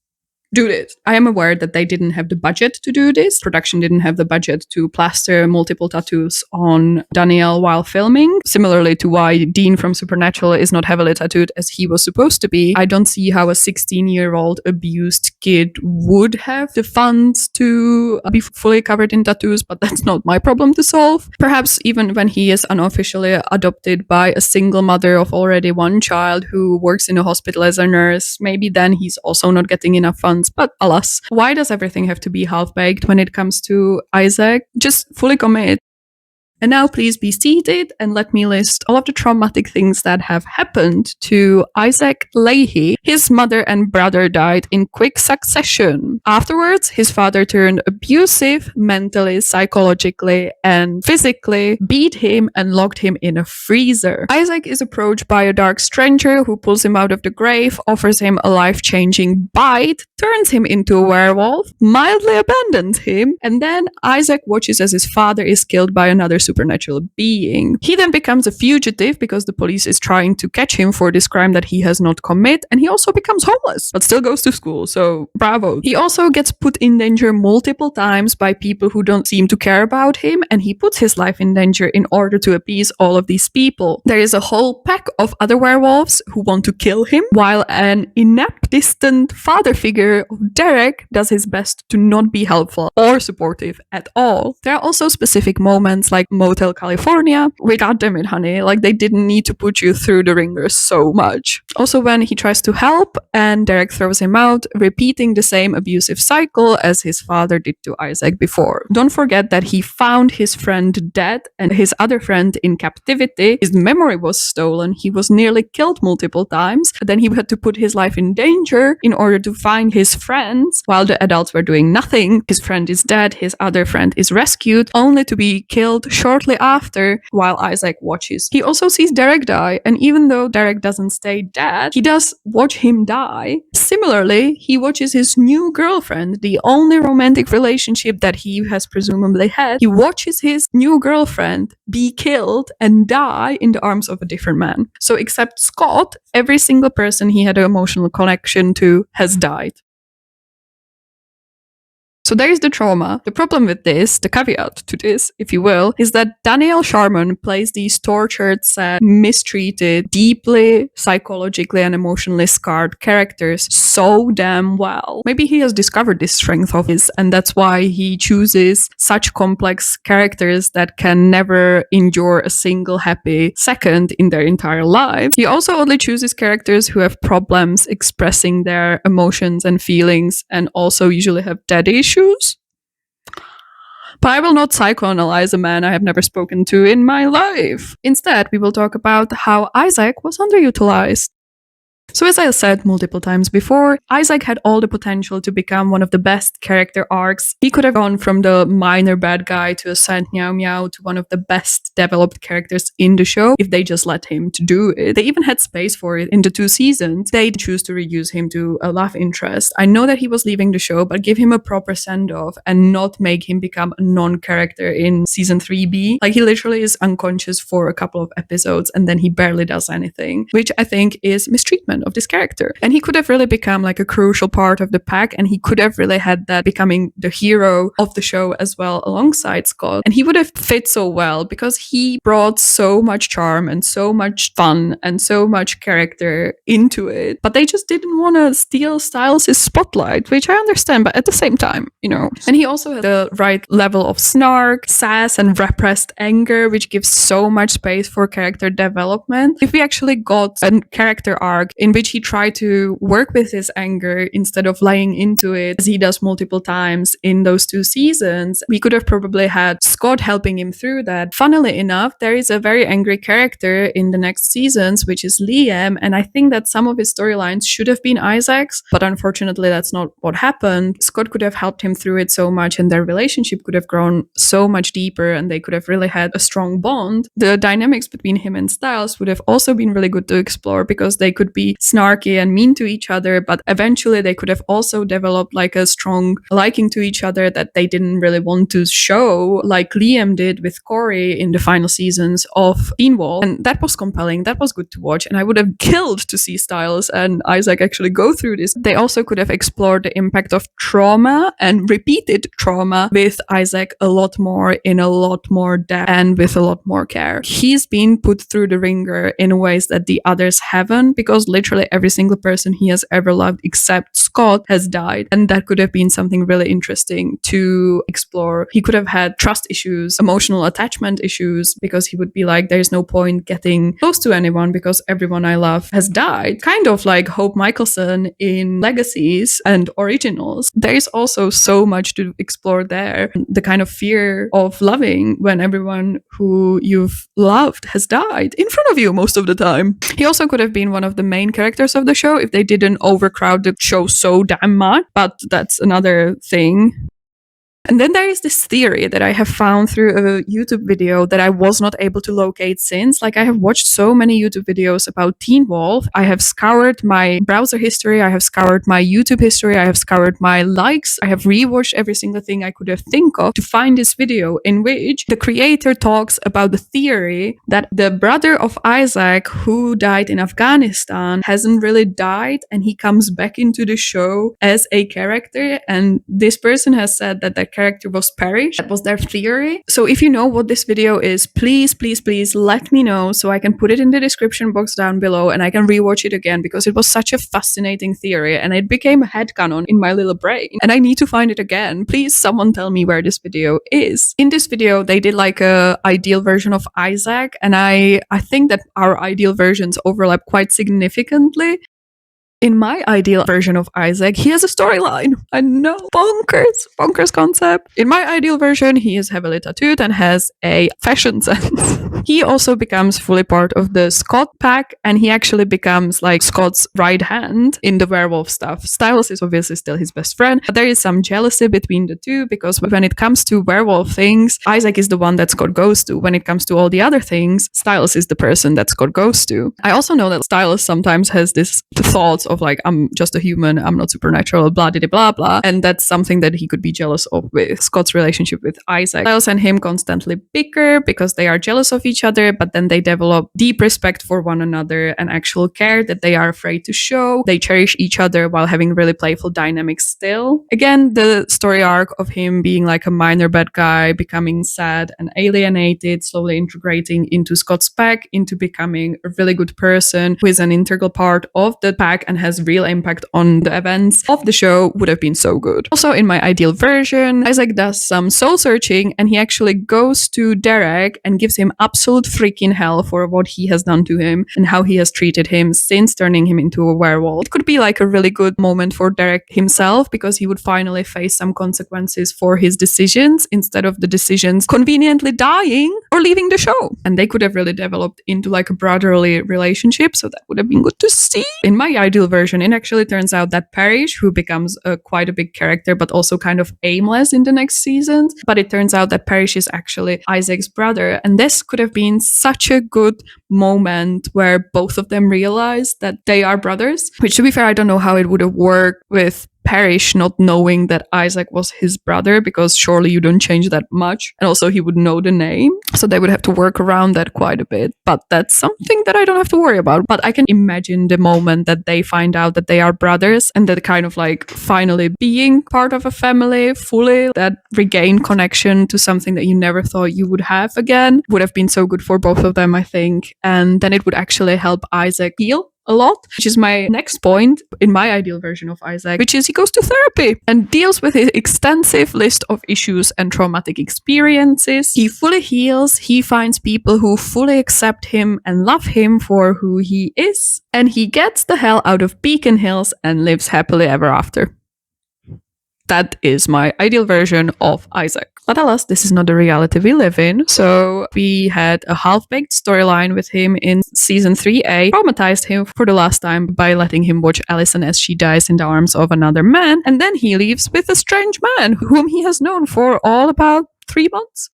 Do this. I am aware that they didn't have the budget to do this. Production didn't have the budget to plaster multiple tattoos on Daniel while filming. Similarly to why Dean from Supernatural is not heavily tattooed as he was supposed to be. I don't see how a 16-year-old abused kid would have the funds to be fully covered in tattoos, but that's not my problem to solve. Perhaps even when he is unofficially adopted by a single mother of already one child who works in a hospital as a nurse, maybe then he's also not getting enough funds. But alas, why does everything have to be half-baked when it comes to Isaac? Just fully commit. And now please be seated and let me list all of the traumatic things that have happened to Isaac Lahey. His mother and brother died in quick succession. Afterwards, his father turned abusive mentally, psychologically, and physically, beat him and locked him in a freezer. Isaac is approached by a dark stranger who pulls him out of the grave, offers him a life-changing bite, turns him into a werewolf, mildly abandons him, and then Isaac watches as his father is killed by another supernatural being. He then becomes a fugitive because the police is trying to catch him for this crime that he has not committed, and he also becomes homeless, but still goes to school, so bravo. He also gets put in danger multiple times by people who don't seem to care about him, and he puts his life in danger in order to appease all of these people. There is a whole pack of other werewolves who want to kill him, while an inept, distant father figure of Derek does his best to not be helpful or supportive at all. There are also specific moments like Motel California, we goddamn it, honey, like they didn't need to put you through the ringer so much. Also when he tries to help and Derek throws him out, repeating the same abusive cycle as his father did to Isaac before. Don't forget that he found his friend dead and his other friend in captivity. His memory was stolen. He was nearly killed multiple times. Then he had to put his life in danger in order to find his friends while the adults were doing nothing. His friend is dead. His other friend is rescued only to be killed shortly after while Isaac watches. He also sees Derek die, and even though Derek doesn't stay dead, he does watch him die. Similarly, he watches his new girlfriend, the only romantic relationship that he has presumably had, he watches his new girlfriend be killed and die in the arms of a different man. So except Scott, every single person he had an emotional connection to has died. So there is the trauma. The problem with this, the caveat to this, if you will, is that Daniel Sharman plays these tortured, sad, mistreated, deeply psychologically and emotionally scarred characters so damn well. Maybe he has discovered this strength of his, and that's why he chooses such complex characters that can never endure a single happy second in their entire life. He also only chooses characters who have problems expressing their emotions and feelings, and also usually have daddy issues. But I will not psychoanalyze a man I have never spoken to in my life. Instead, we will talk about how Isaac was underutilized. So as I said multiple times before, Isaac had all the potential to become one of the best character arcs. He could have gone from the minor bad guy to a Saint Meow Meow to one of the best developed characters in the show if they just let him to do it. They even had space for it in the 2 seasons. They choose to reuse him to a love interest. I know that he was leaving the show, but give him a proper send-off and not make him become a non-character in season 3B. Like, he literally is unconscious for a couple of episodes and then he barely does anything, which I think is mistreatment of this character. And he could have really become like a crucial part of the pack, and he could have really had that becoming the hero of the show as well alongside Scott. And he would have fit so well because he brought so much charm and so much fun and so much character into it. But they just didn't want to steal Stiles' spotlight, which I understand, but at the same time, you know. And he also had the right level of snark, sass, and repressed anger, which gives so much space for character development. If we actually got a character arc in which he tried to work with his anger instead of lying into it, as he does multiple times in those 2 seasons, we could have probably had Scott helping him through that. Funnily enough, there is a very angry character in the next seasons, which is Liam, and I think that some of his storylines should have been Isaac's, but unfortunately that's not what happened. Scott could have helped him through it so much, and their relationship could have grown so much deeper, and they could have really had a strong bond. The dynamics between him and Stiles would have also been really good to explore, because they could be snarky and mean to each other, but eventually they could have also developed like a strong liking to each other that they didn't really want to show, like Liam did with Corey in the final seasons of Teen Wolf. And that was compelling, that was good to watch, and I would have killed to see Stiles and Isaac actually go through this. They also could have explored the impact of trauma and repeated trauma with Isaac a lot more, in a lot more depth and with a lot more care. He's been put through the ringer in ways that the others haven't, because literally every single person he has ever loved except Scott has died, and that could have been something really interesting to explore. He could have had trust issues, emotional attachment issues, because he would be like, there's no point getting close to anyone because everyone I love has died. Kind of like Hope Michelson in Legacies and Originals. There's also so much to explore there. The kind of fear of loving when everyone who you've loved has died in front of you most of the time. He also could have been one of the main characters of the show if they didn't overcrowd the show so damn much, but that's another thing. And then there is this theory that I have found through a YouTube video that I was not able to locate since. Like, I have watched so many YouTube videos about Teen Wolf. I have scoured my browser history. I have scoured my YouTube history. I have scoured my likes. I have rewatched every single thing I could have think of to find this video in which the creator talks about the theory that the brother of Isaac who died in Afghanistan hasn't really died, and he comes back into the show as a character. And this person has said that that character was Parrish. That was their theory. So if you know what this video is, please, please, please let me know so I can put it in the description box down below and I can rewatch it again, because it was such a fascinating theory and it became a headcanon in my little brain and I need to find it again. Please, someone tell me where this video is. In this video, they did like a ideal version of Isaac, and I think that our ideal versions overlap quite significantly. In my ideal version of Isaac, he has a storyline. I know. Bonkers concept. In my ideal version, he is heavily tattooed and has a fashion sense. He also becomes fully part of the Scott pack, and he actually becomes like Scott's right hand in the werewolf stuff. Stiles is obviously still his best friend, but there is some jealousy between the two, because when it comes to werewolf things, Isaac is the one that Scott goes to. When it comes to all the other things, Stiles is the person that Scott goes to. I also know that Stiles sometimes has this thoughts of like, I'm just a human, I'm not supernatural, blah, blah, blah, blah. And that's something that he could be jealous of with Scott's relationship with Isaac. Stiles and him constantly bicker because they are jealous of each other, but then they develop deep respect for one another and actual care that they are afraid to show. They cherish each other while having really playful dynamics still. Again, the story arc of him being like a minor bad guy, becoming sad and alienated, slowly integrating into Scott's pack, into becoming a really good person who is an integral part of the pack and has real impact on the events of the show would have been so good. Also, in my ideal version, Isaac does some soul searching and he actually goes to Derek and gives him absolute freaking hell for what he has done to him and how he has treated him since turning him into a werewolf. It could be like a really good moment for Derek himself because he would finally face some consequences for his decisions instead of the decisions conveniently dying or leaving the show. And they could have really developed into like a brotherly relationship, so that would have been good to see. In my ideal version, it actually turns out that Parrish, who becomes quite a big character but also kind of aimless in the next seasons, but it turns out that Parrish is actually Isaac's brother, and this could have been such a good moment where both of them realize that they are brothers, which, to be fair, I don't know how it would have worked with Parrish not knowing that Isaac was his brother, because surely you don't change that much. And also he would know the name, so they would have to work around that quite a bit. But that's something that I don't have to worry about. But I can imagine the moment that they find out that they are brothers and that kind of like finally being part of a family fully, that regain connection to something that you never thought you would have again, would have been so good for both of them, I think. And then it would actually help Isaac heal a lot, which is my next point in my ideal version of Isaac, which is he goes to therapy and deals with his extensive list of issues and traumatic experiences. He fully heals, he finds people who fully accept him and love him for who he is, and he gets the hell out of Beacon Hills and lives happily ever after. That is my ideal version of Isaac. But alas, this is not the reality we live in. So we had a half-baked storyline with him in season 3A, traumatized him for the last time by letting him watch Allison as she dies in the arms of another man, and then he leaves with a strange man whom he has known for all about 3 months.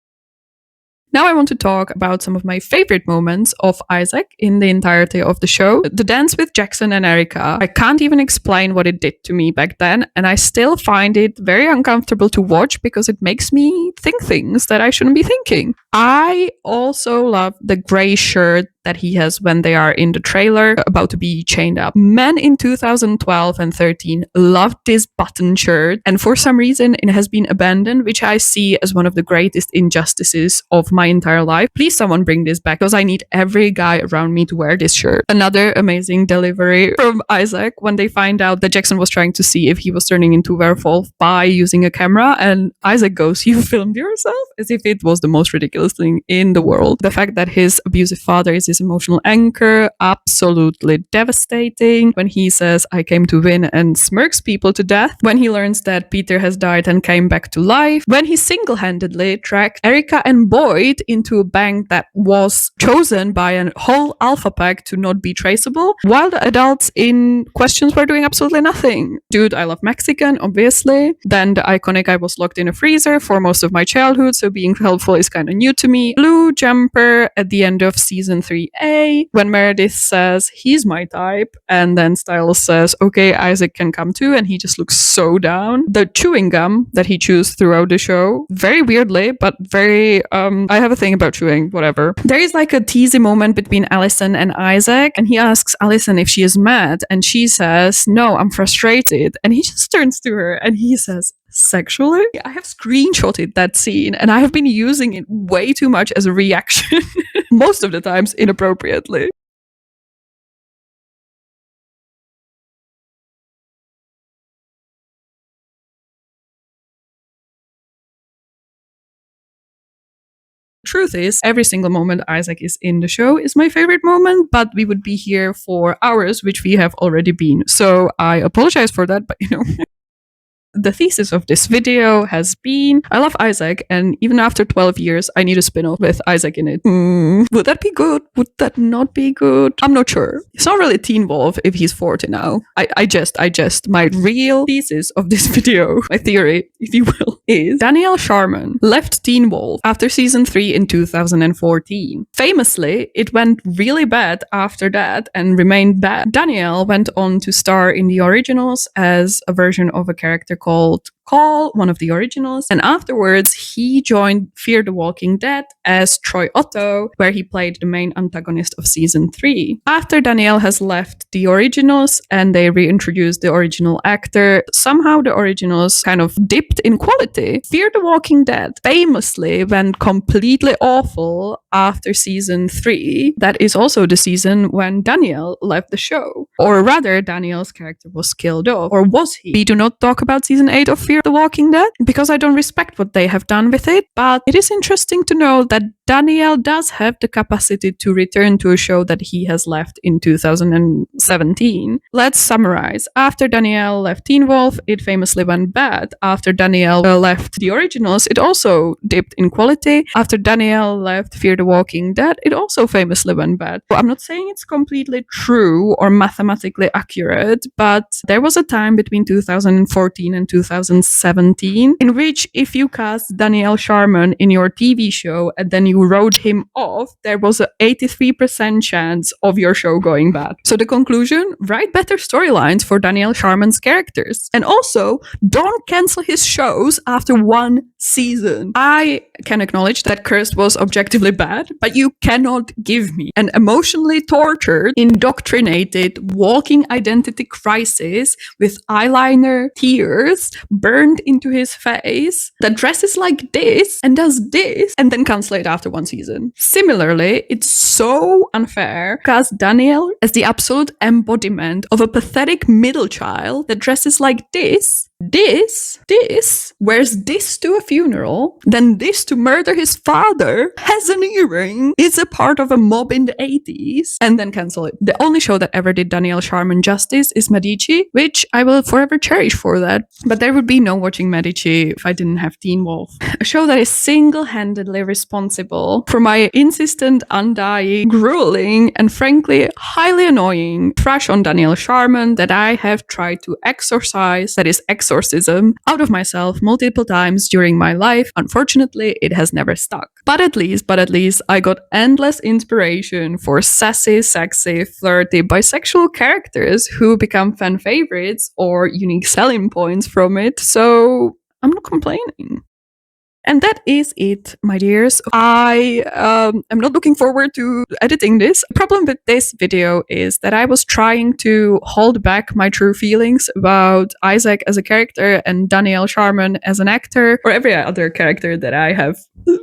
Now I want to talk about some of my favorite moments of Isaac in the entirety of the show. The dance with Jackson and Erica. I can't even explain what it did to me back then, and I still find it very uncomfortable to watch because it makes me think things that I shouldn't be thinking. I also love the gray shirt that he has when they are in the trailer about to be chained up. Men in 2012 and 13 loved this button shirt, and for some reason it has been abandoned, which I see as one of the greatest injustices of my entire life. Please someone bring this back, because I need every guy around me to wear this shirt. Another amazing delivery from Isaac when they find out that Jackson was trying to see if he was turning into a werewolf by using a camera, and Isaac goes, "You filmed yourself?" As if it was the most ridiculous thing in the world. The fact that his abusive father is his emotional anchor, absolutely devastating. When he says, "I came to win," and smirks people to death. When he learns that Peter has died and came back to life. When he single-handedly tracked Erica and Boyd into a bank that was chosen by a whole alpha pack to not be traceable, while the adults in questions were doing absolutely nothing. Dude, I love Mexican, obviously. Then the iconic "I was locked in a freezer for most of my childhood, so being helpful is kind of new to me." Blue jumper at the end of season 3A, when Meredith says, "He's my type," and then Stiles says, "Okay, Isaac can come too," and he just looks so down. The chewing gum that he chews throughout the show, very weirdly, but very, I have a thing about chewing, whatever. There is like a teasy moment between Allison and Isaac, and he asks Allison if she is mad, and she says, "No, I'm frustrated," and he just turns to her and he says, "Sexually?" I have screenshotted that scene and I have been using it way too much as a reaction, most of the times inappropriately. Truth is, every single moment Isaac is in the show is my favorite moment, but we would be here for hours, which we have already been. So I apologize for that, but the thesis of this video has been, I love Isaac, and even after 12 years, I need a spin-off with Isaac in it. Would that be good? Would that not be good? I'm not sure. It's not really Teen Wolf if he's 40 now. I just. My real thesis of this video, my theory, if you will, is Daniel Sharman left Teen Wolf after season 3 in 2014. Famously, it went really bad after that and remained bad. Daniel went on to star in the originals as a version of a character called Call, one of the originals, and afterwards he joined Fear the Walking Dead as Troy Otto, where he played the main antagonist of season 3. After Daniel has left the originals and they reintroduced the original actor, somehow the originals kind of dipped in quality. Fear the Walking Dead famously went completely awful after season 3. That is also the season when Daniel left the show. Or rather, Daniel's character was killed off. Or was he? We do not talk about season 8 of Fear the Walking Dead because I don't respect what they have done with it, but it is interesting to know that Daniel does have the capacity to return to a show that he has left in 2017. Let's summarize. After Daniel left Teen Wolf, it famously went bad. After Daniel left the originals, it also dipped in quality. After Daniel left Fear the Walking Dead, it also famously went bad. So I'm not saying it's completely true or mathematically accurate, but there was a time between 2014 and 2017 in which if you cast Daniel Sharman in your TV show and then you wrote him off, there was an 83% chance of your show going bad. So the conclusion, write better storylines for Daniel Sharman's characters. And also, don't cancel his shows after one season. I can acknowledge that Cursed was objectively bad, but you cannot give me an emotionally tortured, indoctrinated, walking identity crisis with eyeliner, tears burned into his face that dresses like this and does this and then cancel it after one season. Similarly, it's so unfair because Daniel as the absolute embodiment of a pathetic middle child that dresses like this, wears this to a funeral, then this to murder his father, has an earring, is a part of a mob in the 80s, and then cancel it. The only show that ever did Daniel Sharman justice is Medici, which I will forever cherish for that. But there would be no watching Medici if I didn't have Teen Wolf. A show that is single-handedly responsible for my insistent, undying, grueling, and frankly, highly annoying trash on Daniel Sharman that I have tried to exorcise, that is exorcism, out of myself multiple times during my life. Unfortunately, it has never stuck. But at least, I got endless inspiration for sassy, sexy, flirty, bisexual characters who become fan favorites or unique selling points from it, so I'm not complaining. And that is it, my dears. I am not looking forward to editing this. The problem with this video is that I was trying to hold back my true feelings about Isaac as a character and Daniel Sharman as an actor, or every other character that I have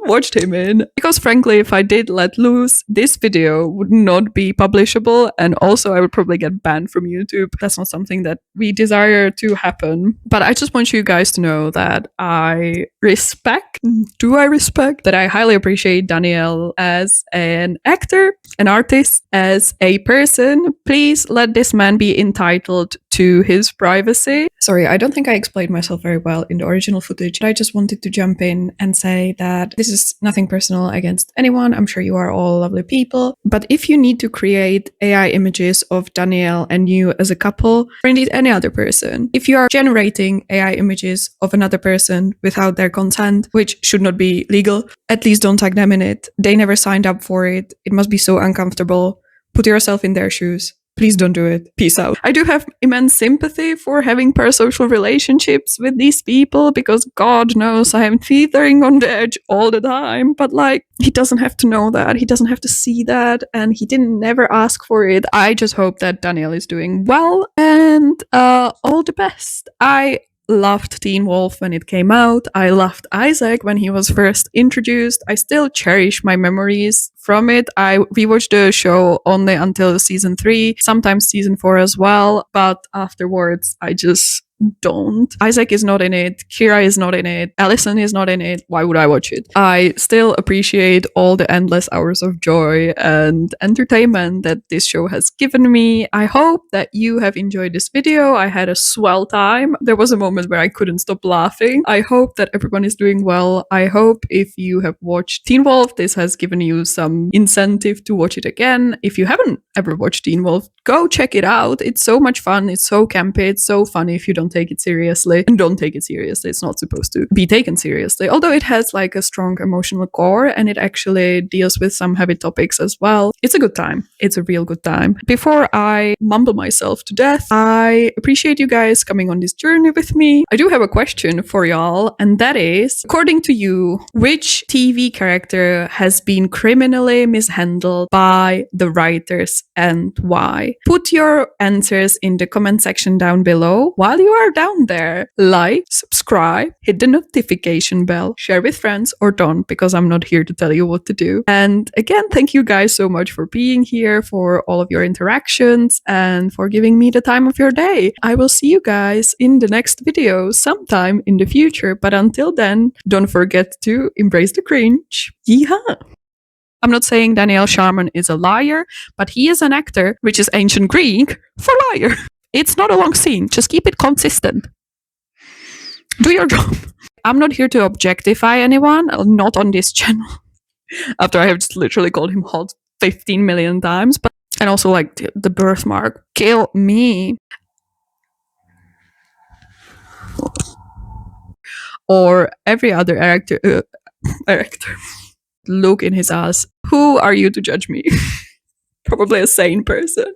watched him in. Because frankly, if I did let loose, this video would not be publishable, and also I would probably get banned from YouTube. That's not something that we desire to happen. But I just want you guys to know that I respect that I highly appreciate Daniel as an actor, an artist, as a person. Please let this man be entitled to his privacy. Sorry, I don't think I explained myself very well in the original footage. I just wanted to jump in and say that this is nothing personal against anyone. I'm sure you are all lovely people. But if you need to create AI images of Daniel and you as a couple, or indeed any other person, if you are generating AI images of another person without their consent, which should not be legal, at least don't tag them in it. They never signed up for it. It must be so uncomfortable. Put yourself in their shoes. Please don't do it. Peace out. I do have immense sympathy for having parasocial relationships with these people because God knows I am teetering on the edge all the time. But like, he doesn't have to know that. He doesn't have to see that. And he didn't never ask for it. I just hope that Daniel is doing well and all the best. I loved Teen Wolf when it came out. I loved Isaac when he was first introduced. I still cherish my memories from it. I rewatched the show only until season 3, sometimes season 4 as well, but afterwards I just don't. Isaac is not in it. Kira is not in it. Allison is not in it. Why would I watch it? I still appreciate all the endless hours of joy and entertainment that this show has given me. I hope that you have enjoyed this video. I had a swell time. There was a moment where I couldn't stop laughing. I hope that everyone is doing well. I hope if you have watched Teen Wolf, this has given you some incentive to watch it again. If you haven't ever watched Teen Wolf, go check it out. It's so much fun. It's so campy. It's so funny if you don't take it seriously. And don't take it seriously. It's not supposed to be taken seriously. Although it has like a strong emotional core and it actually deals with some heavy topics as well. It's a good time. It's a real good time. Before I mumble myself to death, I appreciate you guys coming on this journey with me. I do have a question for y'all, and that is, according to you, which TV character has been criminally mishandled by the writers and why? Put your answers in the comment section down below. While you are down there, like, subscribe, hit the notification bell, share with friends, or don't, because I'm not here to tell you what to do. And again, thank you guys so much for being here, for all of your interactions, and for giving me the time of your day. I will see you guys in the next video sometime in the future, but until then, don't forget to embrace the cringe. Yeehaw! I'm not saying Daniel Sharman is a liar, but he is an actor, which is ancient Greek for liar. It's not a long scene, just keep it consistent. Do your job. I'm not here to objectify anyone, not on this channel. After I have just literally called him hot 15 million times, but and also like the birthmark, kill me. Or every other actor, look in his ass. Who are you to judge me? Probably a sane person.